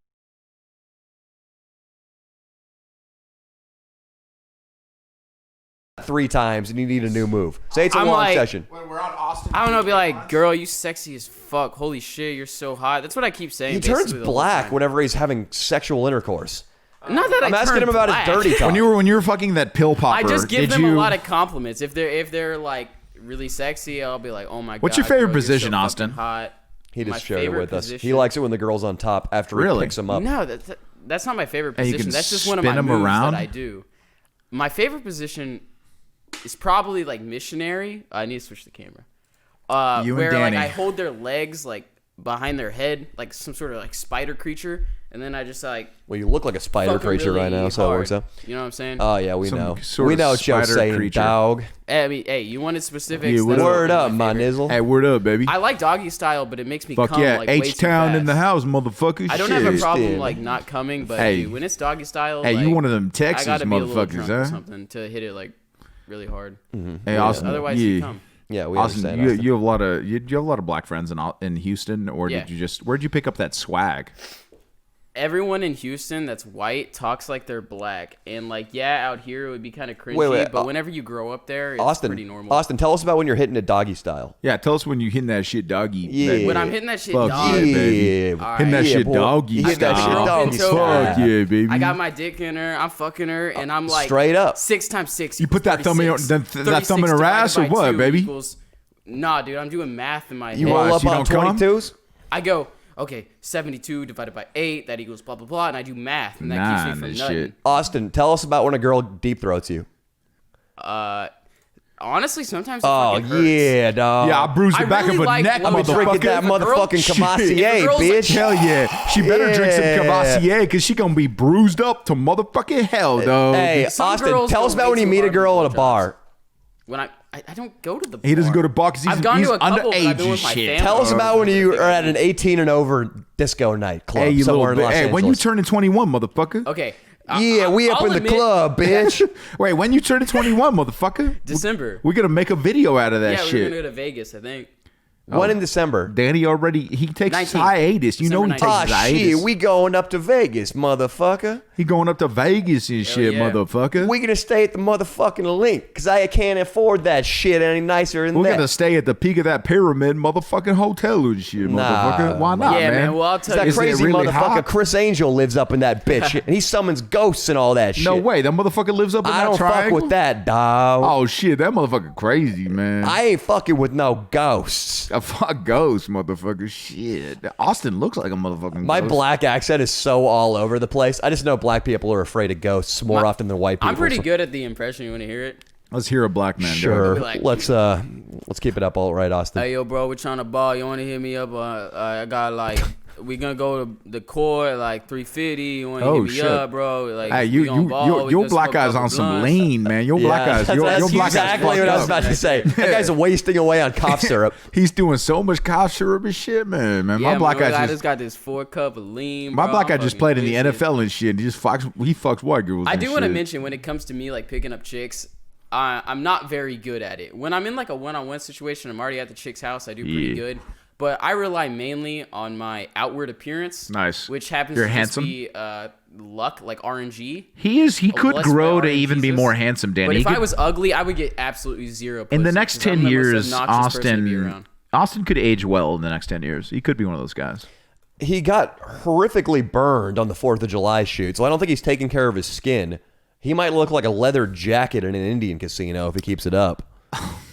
3 times, and you need a new move. Say it's a I'm long like- session. When we're on Austin, I don't know, be like, girl, you sexy as fuck. Holy shit, you're so hot. That's what I keep saying. He turns basically the whole black time. whenever he's having sexual intercourse. Not that I'm I asking turn him about black. his dirty talk. when you were fucking that pill popper, I just give did them you, a lot of compliments. If they're like really sexy, I'll be like, oh my god. What's your favorite girl, you're position, so fucking Austin? Hot. He My just shared it favorite with us. position- He likes it when the girl's on top after he Really? picks him up. No, that's not my favorite Hey, you position. can That's just one of spin my 'em moves around? that I do. My favorite position is probably like missionary. I need to switch the camera. You and where like Danny. I hold their legs like behind their head, like some sort of like spider creature, and then I just like Well, you look like a spider fucking creature really right now, so it hard. works out. You know what I'm saying? Oh, yeah, we Some know. sort We of know what Joe's spider saying, creature. dog. I mean, hey, you wanted specifics. Yeah, that's Word one up, of my favorite. nizzle. Hey, word up, baby. I like doggy style, but it makes me Fuck come yeah, like way too H-Town in the fast. house, motherfucker. I don't have a Shit. problem Shit. like not coming, but Hey. dude, when it's doggy style, Hey, you like, one of them Texas I gotta be a little motherfuckers, drunk or huh? something to hit it like really hard. Hey, Austin. Otherwise, yeah. you come. Yeah, we Austin, understand. you, Austin. you have a lot of you have a lot of black friends in Houston, or Yeah. did you just where'd you pick up that swag? Everyone in Houston that's white talks like they're black, and like yeah, out here it would be kind of cringy, Wait, but whenever you grow up there, it's Austin, pretty normal. Austin, tell us about when you're hitting it doggy style. Yeah, tell us when you hitting that shit doggy. Yeah. baby. When I'm hitting that shit, Fuck dog, yeah, baby. Yeah. Hitting that Yeah, shit boy. doggy. You hit that style. shit doggy so style. Fuck yeah, baby. I got my dick in her, I'm fucking her, and I'm like Straight up. 6 times 6. You put that thumb in your- 36. that thumb in her 36 ass or divided by what, 2 baby? equals- Nah, dude, I'm doing math in my You head. Why, roll so up you on don't come? 22s? I go, okay, 72 divided by 8, that equals blah, blah, blah, and I do math, and that keeps me Nah, from this nutting. shit. Austin, tell us about when a girl deep throats you. Honestly, sometimes it Oh fucking hurts. yeah, dog. Yeah, I bruised the I back really of her like neck, when I'll be drinking motherfucker. that motherfucking Shit. Cavassier, If a girl's like- bitch. Hell yeah. She better drink some Yeah. Cavassier because she gonna be bruised up to motherfucking hell, dog. Hey, Some Austin, girls tell go us about way when you too meet a hard girl with at a blowjobs. bar. When I don't go to the bar. He doesn't go to bar because I've gone he's to a couple, but I've underage been and with my shit. family. Tell us about when you are at an 18 and over disco night club Hey, you somewhere in little Los bitch. Hey, Angeles. when you turning 21, motherfucker. Okay. Yeah, we up I'll in the admit- club, bitch. Wait, when you turning 21, motherfucker? December. We're gonna make a video out of that Yeah, we were shit. gonna go to Vegas, I think. When in December? Danny already, he takes 19th. hiatus. You know he December takes 19th. Ah, hiatus. shit, we going up to Vegas, motherfucker. He going up to Vegas and shit, yeah. motherfucker. We gonna stay at the motherfucking Link, because I can't afford that shit any nicer than We're that. gonna stay at the peak of that pyramid motherfucking hotel and shit, Nah. motherfucker. Why not, Yeah, man? man, well, I'll tell That you. Is it crazy really motherfucker hot? Chris Angel lives up in that bitch, and he summons ghosts and all that shit. No way, that motherfucker lives up in I that don't triangle. fuck with that, dog. Oh shit, that motherfucker crazy, man. I ain't fucking with no ghosts. A fuck ghost, motherfucker. Shit, Austin looks like a motherfucking. My ghost. black accent is so all over the place. I just know black people are afraid of ghosts more often than white people. I'm pretty so- good at the impression. You want to hear it? Let's hear a black man. do it. Sure. Be like- Let's keep it up all right, Austin. Hey, yo, bro, we're trying to ball. You want to hit me up? I got like, we gonna go to the court like 350. You want to Oh, hit me shit. up, bro? Like, Hey, we gonna ball, we your gonna black smoke guy's couple on some blunts. lean, man. Your black guy's, that's, your that's black guy's exactly fucked what I was up. about to say. That guy's wasting away on cough syrup. He's doing so much cough syrup and shit, man. Yeah, My black bro, guy I just just got this 4 cup of lean. my bro. black guy I'm just fucking played in the wasted. NFL and shit. He fucks white girls. I and do want to shit. mention when it comes to me like picking up chicks, I'm not very good at it. When I'm in like a one-on-one situation, I'm already at the chick's house. I do pretty Yeah. good, but I rely mainly on my outward appearance. Nice. Which happens You're to handsome? just be luck, like RNG. He could blessed grow by to our even be Jesus. more handsome, Danny. But He if I could- was ugly, I would get absolutely zero. in the pussy, next 'cause I'm 10 the most years, obnoxious person to be around. Austin could age well in the next 10 years. He could be one of those guys. He got horrifically burned on the 4th of July shoot, so I don't think he's taking care of his skin. He might look like a leather jacket in an Indian casino if he keeps it up.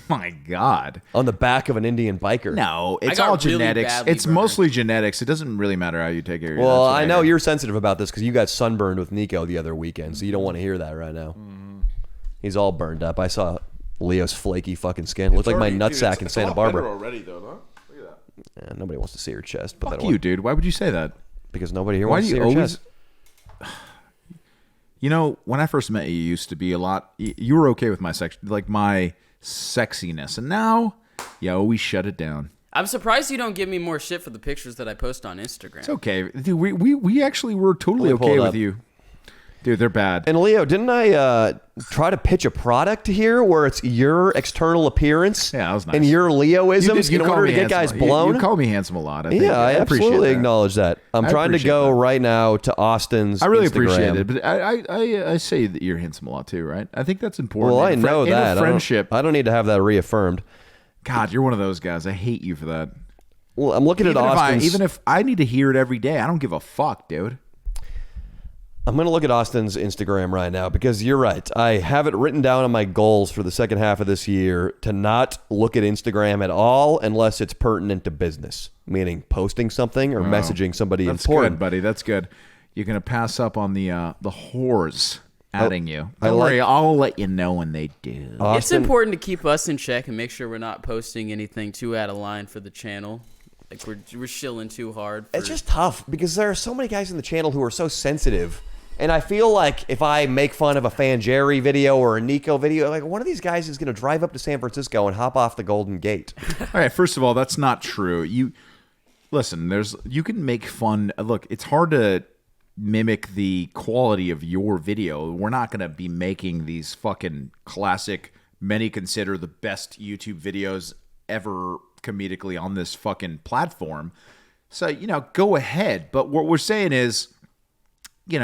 My God. On the back of an Indian biker. No, it's got all really genetics. badly It's burned. mostly genetics. It doesn't really matter how you take care of your Well, that's what I know heard. you're sensitive about this because you got sunburned with Nico the other weekend, so you don't want to hear that right now. He's all burned up. I saw Leo's flaky fucking skin. It looked like my nutsack in Santa Barbara. already, though, huh? Look at that. Yeah, nobody wants to see her chest. But Fuck that you, dude. Why would you say that? Because nobody here Why wants do to you see her always? chest. You know, when I first met you, you used to be a lot. You were okay with my my sexiness, and now you always shut it down. I'm surprised you don't give me more shit for the pictures that I post on Instagram. It's okay, dude. We actually were totally Let me pull okay it with up. you, dude. They're bad. And Leo, didn't I try to pitch a product here where it's your external appearance Yeah, that was nice. and your Leoisms You in call order me to get guys handsome. blown? You call me handsome a lot. I think. Yeah, I appreciate absolutely that. acknowledge that. I'm I trying to appreciate go that. right now to Austin's I really Instagram. appreciate it, but I say that you're handsome a lot too, right? I think that's important. Well, I In a fri- know in a that. friendship. I don't need to have that reaffirmed. God, you're one of those guys. I hate you for that. Well, I'm looking at Austin's. Even if I need to hear it every day, I don't give a fuck, dude. I'm going to look at Austin's Instagram right now because you're right. I have it written down on my goals for the second half of this year to not look at Instagram at all unless it's pertinent to business, meaning posting something or messaging somebody That's important. good, buddy. That's good. You're gonna pass up on the whores adding you. I Don't like- worry, I'll let you know when they do. It's Austin, important to keep us in check and make sure we're not posting anything too out of line for the channel. Like we're shilling too hard. it's just tough because there are so many guys in the channel who are so sensitive. And I feel like if I make fun of a Fan Jerry video or a Nico video, like one of these guys is going to drive up to San Francisco and hop off the Golden Gate. All right, first of all, that's not true. You listen. You can make fun. Look, it's hard to mimic the quality of your video. We're not gonna be making these fucking classic, many consider the best YouTube videos ever comedically on this fucking platform. So, go ahead. But what we're saying is, I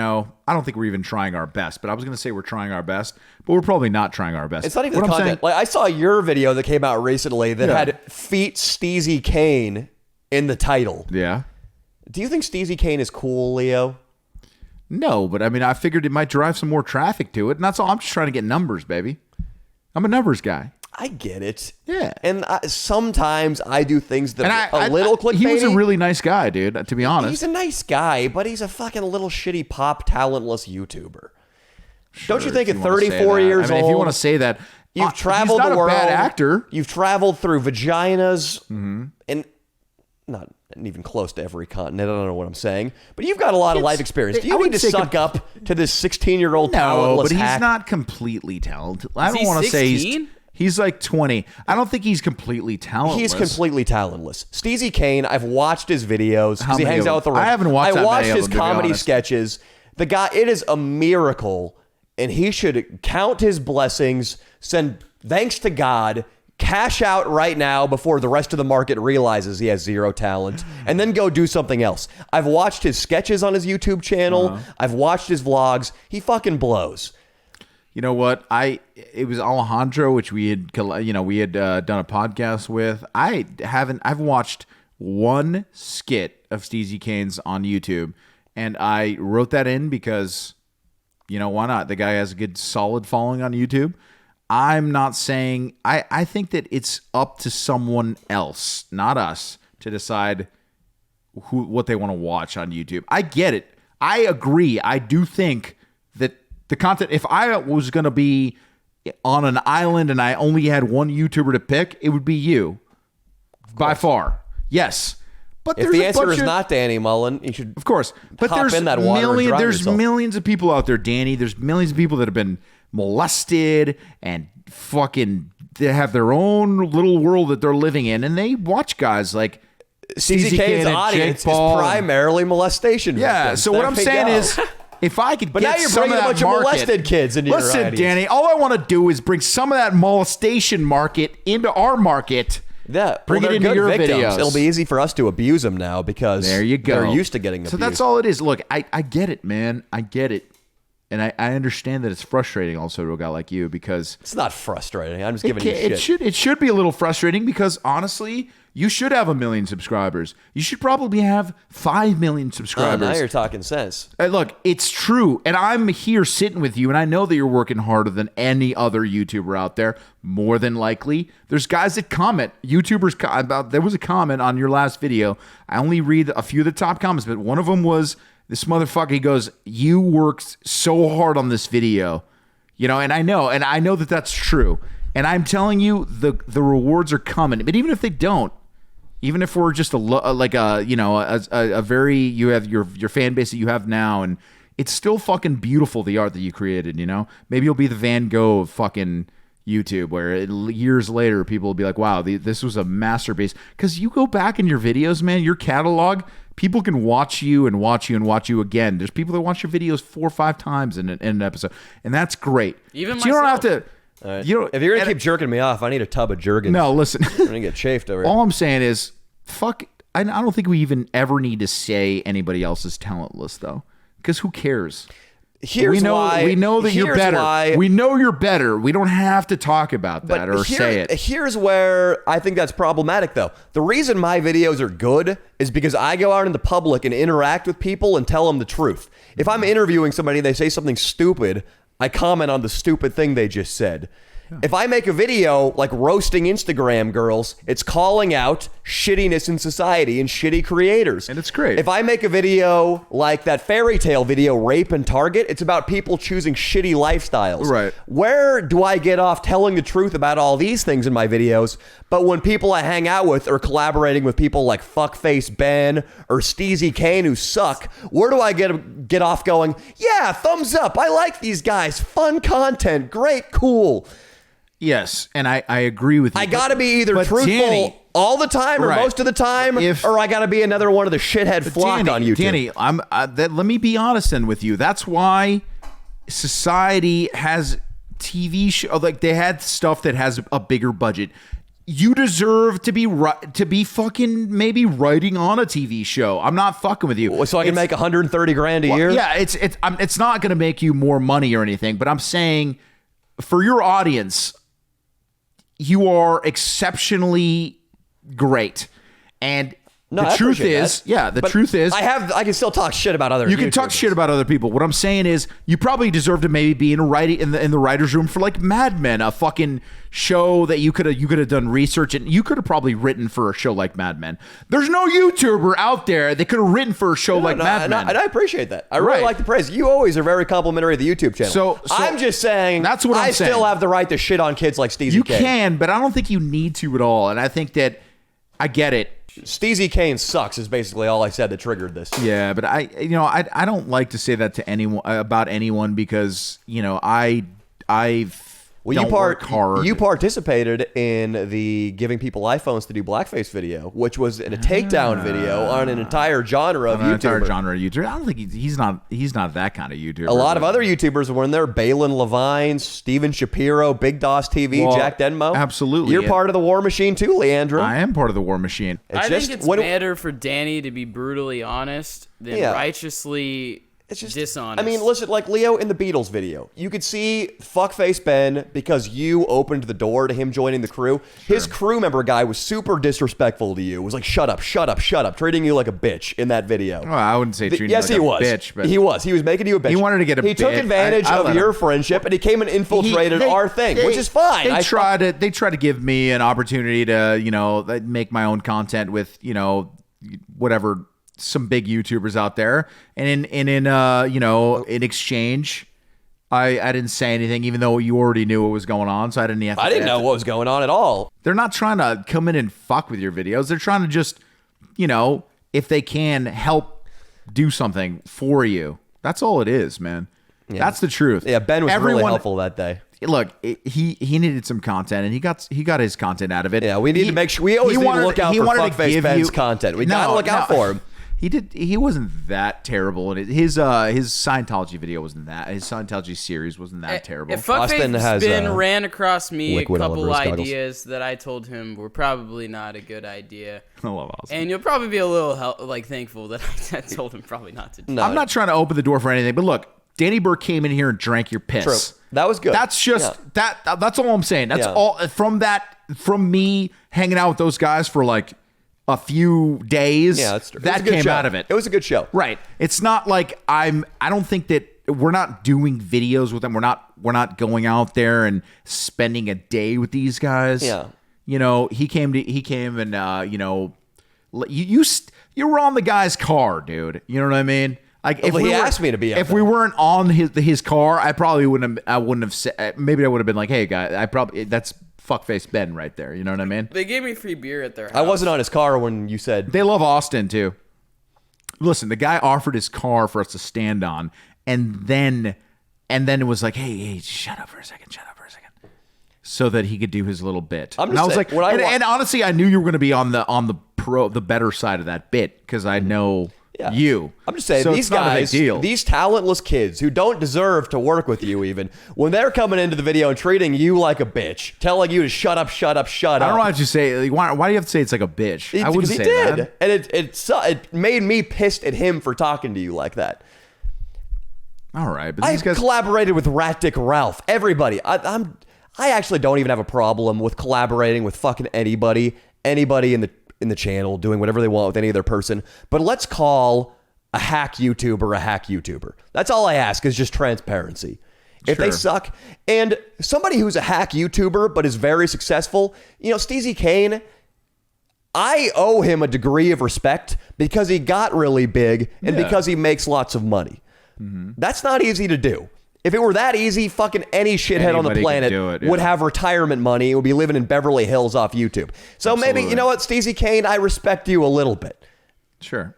don't think we're even trying our best, but I was going to say we're trying our best, but we're probably not trying our best. It's not even What the I'm content. Like I saw your video that came out recently that Yeah. had Feet Steezy Kane in the title. Yeah. Do you think Steezy Kane is cool, Leo? No, but I mean, I figured it might drive some more traffic to it, and that's all. I'm just trying to get numbers, baby. I'm a numbers guy. I get it. Yeah. And sometimes I do things that And are a little clickbaity. He was a really nice guy, dude, to be honest. He's a nice guy, but he's a fucking little shitty pop talentless YouTuber. Don't you think If at wanna say 34 that. years I mean, old? if you want to say that, You've traveled he's not the world. a bad actor. You've traveled through vaginas and not even close to every continent. I don't know what I'm saying, but you've got a lot of life experience. Do you need to suck up to this 16-year-old No, talentless but he's hack? not completely talented. I don't he want to say 16? he's like 20. I don't think he's completely talentless. He's completely talentless. Steezy Kane, I've watched his videos How because he many hangs of out with the them? I haven't watched that I watched many of his them, to be comedy honest. sketches. The guy, it is a miracle, and he should count his blessings, send thanks to God, cash out right now before the rest of the market realizes he has zero talent, and then go do something else. I've watched his sketches on his YouTube channel. I've watched his vlogs. He fucking blows. You know what? It was Alejandro, which we had done a podcast with. I've watched one skit of Steezy Kane's on YouTube, and I wrote that in because, why not? The guy has a good solid following on YouTube. I'm not saying I think that it's up to someone else, not us, to decide what they want to watch on YouTube. I get it. I agree. I do think that the content, if I was going to be on an island and I only had one YouTuber to pick, it would be you. By far. Yes. But If the answer is not Danny Mullen, you should of course. But hop there's in that water and drown there's yourself. millions of people out there, Danny. There's millions of people that have been molested and fucking they have their own little world that they're living in, and they watch guys like Steezy Kane's and audience is Jake Paul. primarily molestation Yeah. victims. So what There I'm we saying go. is, if I could But get now you're some bringing of a that bunch of market, molested kids into your listen, audience. Danny. All I want to do is bring some of that molestation market into our market. Yeah, Bring well, it they're into good your victims. videos. It'll be easy for us to abuse them now because There you go. they're used to getting abused. So that's all it is. Look, I get it, man. I get it. And I understand that it's frustrating also to a guy like you because It's not frustrating. I'm just giving you shit. it should be a little frustrating because honestly, you should have 1 million subscribers. You should probably have 5 million Oh, subscribers. now you're talking sense. Look, it's true, and I'm here sitting with you, and I know that you're working harder than any other YouTuber out there. More than likely, there's guys that comment. YouTubers there was a comment on your last video. I only read a few of the top comments, but one of them was this motherfucker. He goes, "You worked so hard on this video," and I know that that's true. And I'm telling you, the rewards are coming. But even if they don't. Even if we're just a very you have your fan base that you have now, and it's still fucking beautiful, the art that you created. Maybe you'll be the Van Gogh of fucking YouTube, where years later people will be like, "Wow, this was a masterpiece." Because you go back in your videos, man, your catalog, people can watch you and watch you and watch you again. There's people that watch your videos 4 or 5 times in an episode, and that's great. Even so you don't have to. Right. You know, if you're gonna keep jerking me off, I need a tub of Jergens. No, listen. I'm gonna get chafed over. All I'm saying is, fuck. I don't think we even ever need to say anybody else is talentless, though, because who cares? Here's why. We know that you're here's better. why- We know you're better. We don't have to talk about that or say it. Here's where I think that's problematic, though. The reason my videos are good is because I go out in the public and interact with people and tell them the truth. If I'm interviewing somebody and they say something stupid, I comment on the stupid thing they just said. If I make a video like roasting Instagram girls, it's calling out shittiness in society and shitty creators. And it's great. If I make a video like that fairy tale video, Rape and Target, it's about people choosing shitty lifestyles. Right. Where do I get off telling the truth about all these things in my videos, but when people I hang out with are collaborating with people like Fuckface Ben or Steezy Kane who suck, where do I get off going, yeah, thumbs up, I like these guys, fun content, great, cool. Yes, and I agree with you. I gotta be either but truthful Danny, all the time or Right. most of the time, If- or I gotta be another one of the shithead flock on YouTube. Danny, let me be honest then with you. That's why society has TV show like they had stuff that has a bigger budget. You deserve to be fucking maybe writing on a TV show. I'm not fucking with you. So I can make 130 grand a year? Yeah, it's not going to make you more money or anything, but I'm saying for your audience, you are exceptionally great. And No, The I truth appreciate is, that. the But truth is, I can still talk shit about other. you can talk YouTubers. shit about other people. What I'm saying is, you probably deserve to maybe be in the writers' room for like Mad Men, a fucking show that you could have done research and you could have probably written for a show like Mad Men. There's no YouTuber out there that could have written for a show like Mad Men. And I appreciate that. I really Right. like the praise. You always are very complimentary of the YouTube channel. So I'm just saying. That's what I'm I saying. still have the right to shit on kids like Steezy You Kane. can, but I don't think you need to at all. And I think that I get it. Steezy Kane sucks is basically all I said that triggered this. Yeah, but I don't like to say that to anyone about anyone because I don't work hard. You participated in the giving people iPhones to do blackface video, which was a takedown video on an entire genre of an YouTuber. entire genre of YouTuber. I don't think he's not that kind of YouTuber. A lot of other YouTubers were in there. Balin Levine, Steven Shapiro, Big Doss TV, Well, Jack Denmo. absolutely, You're yeah. part of the war machine too, Leandro. I am part of the war machine. I think it's better for Danny to be brutally honest than righteously dishonest. I mean, listen, like Leo in the Beatles video, you could see fuckface Ben because you opened the door to him joining the crew. His crew member guy was super disrespectful to you. Was like, shut up, shut up, shut up, treating you like a bitch in that video. Well, I wouldn't say treating yes, you he like was. a bitch, but He was. He was making you a bitch. He wanted to get a He took bit. advantage I of let your him. friendship, and he came and infiltrated our thing, which is fine. They try to give me an opportunity to make my own content with whatever some big YouTubers out there, and in exchange, I didn't say anything, even though you already knew what was going on, so I didn't have to. I didn't know what was going on at all. They're not trying to come in and fuck with your videos. They're trying to just, if they can, help do something for you. That's all it is, man. Yeah. That's the truth. Yeah, Ben was really helpful that day. Look, he needed some content, and he got his content out of it. Yeah, we need to make sure. We always need to look out for fuckface Ben's content. We gotta look out for him. He wasn't that terrible, and his Scientology video wasn't that. His Scientology series wasn't that terrible. If fuckface Ben ran across me a liquid couple Oliver's goggles. ideas that I told him were probably not a good idea, I love Austin. and you'll probably be a little thankful that I told him probably not to do. No. I'm not trying to open the door for anything, but look, Danny Burke came in here and drank your piss. True. That was good. That's just that's all I'm saying. That's Yeah. all from me hanging out with those guys for like a few days. Yeah, that's true. That came out of it. It was a good show. Right. It's not like I don't think that we're not doing videos with them. We're not going out there and spending a day with these guys. Yeah. He came and you were on the guy's car, dude. You know what I mean? Like if he asked me to be up if there. we weren't on his car, I wouldn't have said, maybe I would have been like, hey guy, that's fuckface Ben right there. You know what I mean? They gave me free beer at their house. I wasn't on his car when you said. They love Austin too. Listen, the guy offered his car for us to stand on, and then it was like, hey, shut up for a second, so that he could do his little bit. I'm just and I was saying, like, and honestly, I knew you were going to be on the better side of that bit because I know you. I'm just saying, So these it's not a big guys, deal. these talentless kids who don't deserve to work with you even, when they're coming into the video and treating you like a bitch, telling you to shut up. I don't know why you say. Like, why do you have to say it's like a bitch? I wouldn't he say did. that. And it made me pissed at him for talking to you like that. All right, but I've these guys. collaborated with Rat Dick Ralph. Everybody. I actually don't even have a problem with collaborating with fucking anybody in the channel, doing whatever they want with any other person. But let's call a hack YouTuber. That's all I ask, is just transparency. If they suck, and somebody who's a hack YouTuber but is very successful, Steezy Kane, I owe him a degree of respect because he got really big and because he makes lots of money. Mm-hmm. That's not easy to do. If it were that easy, fucking any shithead on the Anybody planet could do it, would have retirement money and would be living in Beverly Hills off YouTube. So maybe, you know what, Steezy Kane, I respect you a little bit. Sure.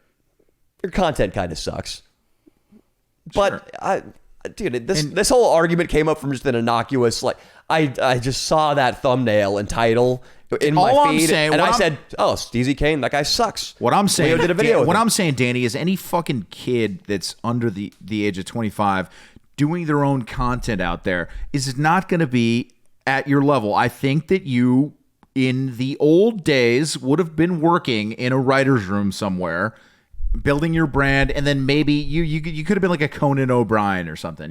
Your content kind of sucks. But, this whole argument came up from just an innocuous, like, I just saw that thumbnail and title in my feed, and I said, oh, Steezy Kane, that guy sucks. What I'm saying, Leo did a video with him. I'm saying, Danny, is any fucking kid that's under the age of 25 doing their own content out there is not going to be at your level. I think that you, in the old days, would have been working in a writer's room somewhere, building your brand, and then maybe you could have been like a Conan O'Brien or something,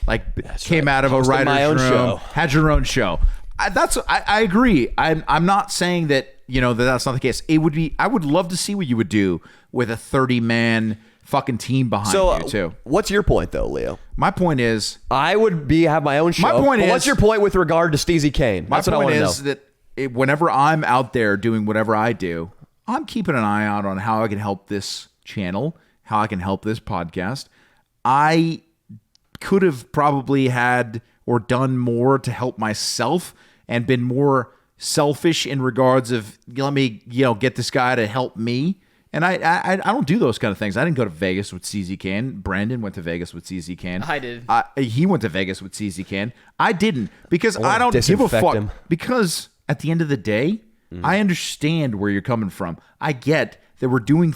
like came out of a writer's room, had your own show. I agree. I'm not saying that that's not the case. It would be. I would love to see what you would do with a 30-man fucking team behind you too. What's your point though, Leo? My point is, I would have my own show. My point but is, what's your point with regard to Steezy Kane? That's what I want to know. My point is that whenever I'm out there doing whatever I do, I'm keeping an eye out on how I can help this channel, how I can help this podcast. I could have probably had or done more to help myself and been more selfish in regards of let me get this guy to help me. And I don't do those kind of things. I didn't go to Vegas with CZ Can. Brandon went to Vegas with CZ Can. I did. He went to Vegas with CZ Can. I didn't because I don't give a fuck. Him. Because at the end of the day, I understand where you're coming from. I get that we're doing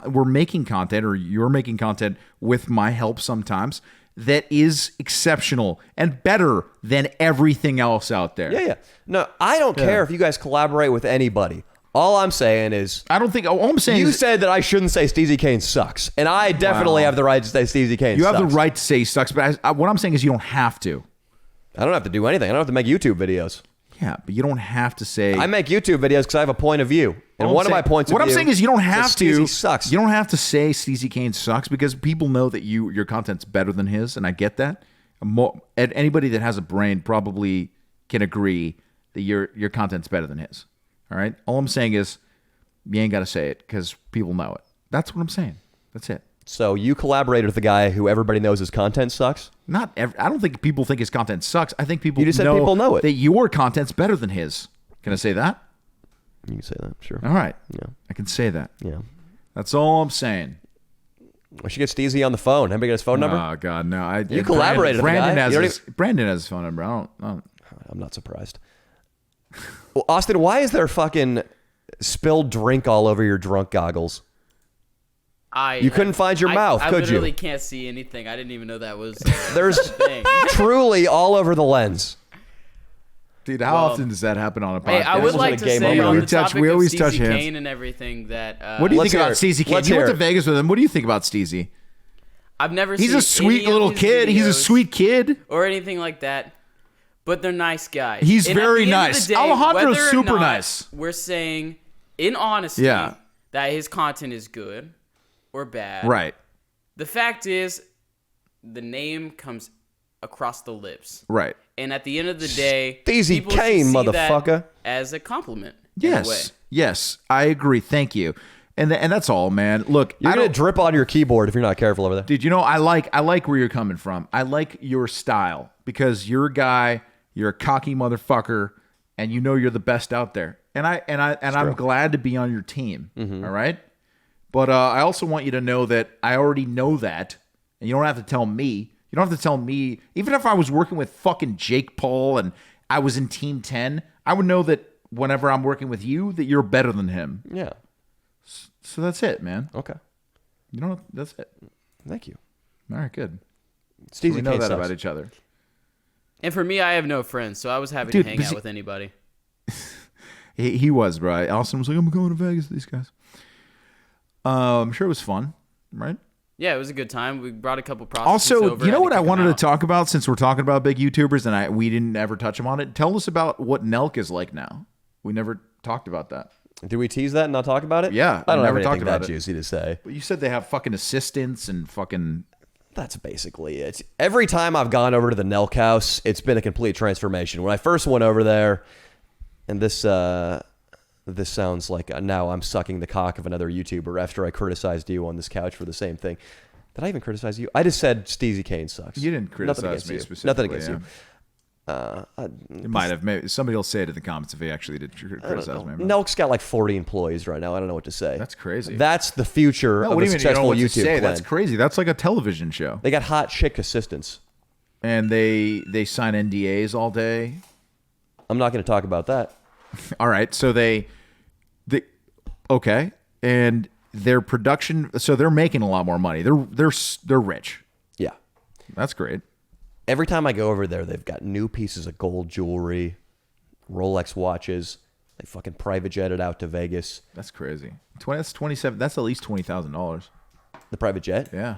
we're making content, or you're making content with my help sometimes, that is exceptional and better than everything else out there. Yeah. No, I don't care if you guys collaborate with anybody. All I'm saying is, I don't think. All I'm saying you is, said that I shouldn't say Steezy Kane sucks, and I definitely have the right to say Steezy Kane. You sucks. have the right to say he sucks, but what I'm saying is you don't have to. I don't have to do anything. I don't have to make YouTube videos. Yeah, but you don't have to say. I make YouTube videos because I have a point of view, and one of my points of view. What I'm saying is you don't have to. Steezy sucks. You don't have to say Steezy Kane sucks because people know that your content's better than his, and I get that. Anybody that has a brain probably can agree that your content's better than his. All right. All I'm saying is you ain't got to say it because people know it. That's what I'm saying. That's it. So you collaborated with the guy who everybody knows his content sucks? I don't think people think his content sucks. I think people You just said people know it. that your content's better than his. Can I say that? You can say that, sure. All right. Yeah. I can say that. Yeah. That's all I'm saying. We should get Steezy on the phone. Anybody got his phone number? Oh God, no! You collaborated with the guy. Brandon has his phone number. I don't. I'm not surprised. Well, Austin, why is there fucking spilled drink all over your drunk goggles? You couldn't find your mouth, could you? I literally can't see anything. I didn't even know that was There's a thing. truly all over the lens. Dude, how often does that happen on a podcast? Hey, I would like to say moment. on We the touch- topic we of always touch Steezy hands. Kane and everything that What do you Let's think about hear it. Steezy Kane? Let's You went hear to it. Vegas with him. What do you think about Steezy? I've never He's seen a sweet any of little his kid. He's a videos sweet kid. or anything like that. But they're nice guys. He's And at very the end of nice. the day, Alejandro's whether or super not nice. We're saying, in honesty, Yeah. that his content is good or bad. Right. The fact is, the name comes across the lips. Right. And at the end of the day, Steezy people should Kane, see motherfucker. that as a compliment. In a way. Yes. Yes. I agree. Thank you. And that's all, man. Look, You're I going don't, to drip on your keyboard if you're not careful over there. dude. I like where you're coming from. I like your style because you're a guy. You're a cocky motherfucker, and you know you're the best out there. And I'm glad to be on your team. All right. But I also want you to know that I already know that, and you don't have to tell me. You don't have to tell me. Even if I was working with fucking Jake Paul and I was in Team 10, I would know that whenever I'm working with you, that you're better than him. Yeah. So that's it, man. Okay. That's it. Thank you. All right, good. Steezy We know Kane that sucks. about each other. And for me, I have no friends, so I was happy Dude, to hang but out see- with anybody. He was, bro. Austin was like, I'm going to Vegas with these guys. I'm sure it was fun, right? Yeah, it was a good time. We brought a couple prostitutes Also, over. you know had what I kick 'em wanted to out. talk about since we're talking about big YouTubers and we didn't ever touch them on it? Tell us about what Nelk is like now. We never talked about that. Did we tease that and not talk about it? Yeah, I don't we have never anything talked about that it. juicy to say. But you said they have fucking assistants and fucking... That's basically it. Every time I've gone over to the Nelk house, it's been a complete transformation. When I first went over there, and this sounds like now I'm sucking the cock of another YouTuber after I criticized you on this couch for the same thing. Did I even criticize you? I just said Steezy Kane sucks. You didn't Nothing criticize against me you. specifically. Nothing against yeah. you. It might have. Maybe somebody will say it in the comments if he actually did criticize me. Nelk's got like 40 employees right now. I don't know what to say. That's crazy. That's the future No, of what a do you mean you don't know successful what to YouTube say? clan. That's crazy. That's like a television show. They got hot chick assistants. And they sign NDAs all day. I'm not going to talk about that. All right, so they okay, and their production, so they're making a lot more money. They're rich. Yeah. That's great. Every time I go over there, they've got new pieces of gold jewelry, Rolex watches. They fucking private jetted out to Vegas. That's crazy. That's 27. That's at least $20,000. The private jet? Yeah,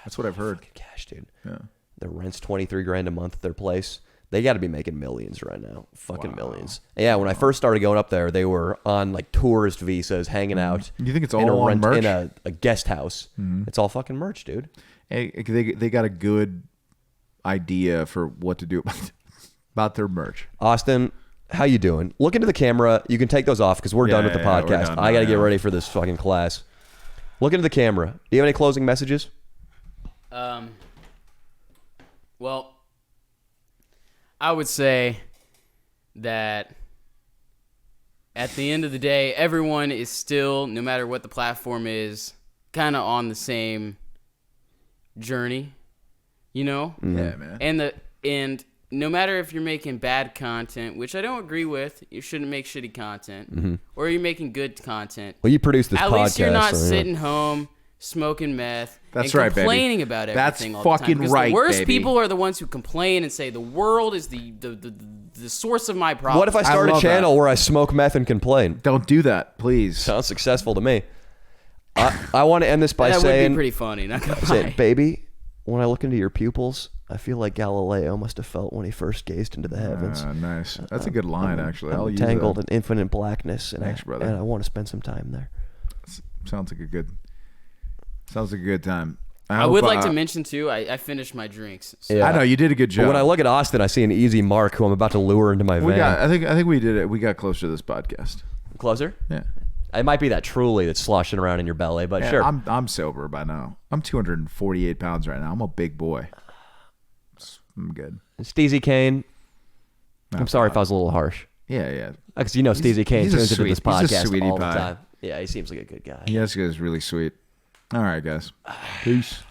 that's what I've heard. Fucking cash, dude. Yeah. Their rent's $23,000 a month at their place. They got to be making millions right now. Fucking millions. Yeah, when I first started going up there, they were on like tourist visas, hanging out. You think it's in all on merch? in a guest house. It's all fucking merch, dude. Hey, they got a good idea for what to do about their merch. Austin, how you doing? Look into the camera. You can take those off because we're done with the podcast. I got to get ready for this fucking class. Look into the camera. Do you have any closing messages? Well, I would say that at the end of the day, everyone is still, no matter what the platform is, kind of on the same journey, you know? Yeah, man. And no matter if you're making bad content, which I don't agree with, you shouldn't make shitty content, or you're making good content. Well, you produce this podcast. At least you're not so, sitting home smoking meth That's and right, baby. complaining about everything That's all the time. fucking Because right, the worst baby. people are the ones who complain and say the world is the source of my problem. What if I start a love channel that. where I smoke meth and complain? Don't do that, please. Sounds successful to me. I want to end this by that would saying, be pretty funny, not gonna say, lie. baby, when I look into your pupils, I feel like Galileo must have felt when he first gazed into the heavens. Nice. That's a good line, actually. I'll I'm use entangled that. in infinite blackness, and Thanks, brother. and I want to spend some time there. Sounds like a good time. I would like to mention too. I finished my drinks. So. Yeah. I know you did a good But job. when I look at Austin, I see an easy mark who I'm about to lure into my van. I think we did it. We got close to this podcast. Closer? Yeah. It might be that Truly that's sloshing around in your belly, but Yeah, sure. I'm sober by now. I'm 248 pounds right now. I'm a big boy. I'm good. Steezy Kane. I'm sorry if I was a little harsh. Yeah. Because you know Steezy Kane he's a tunes into sweet- this he's a podcast sweetie all pie. the time. Yeah, he seems like a good guy. Yes, guys, really sweet. All right, guys. Peace.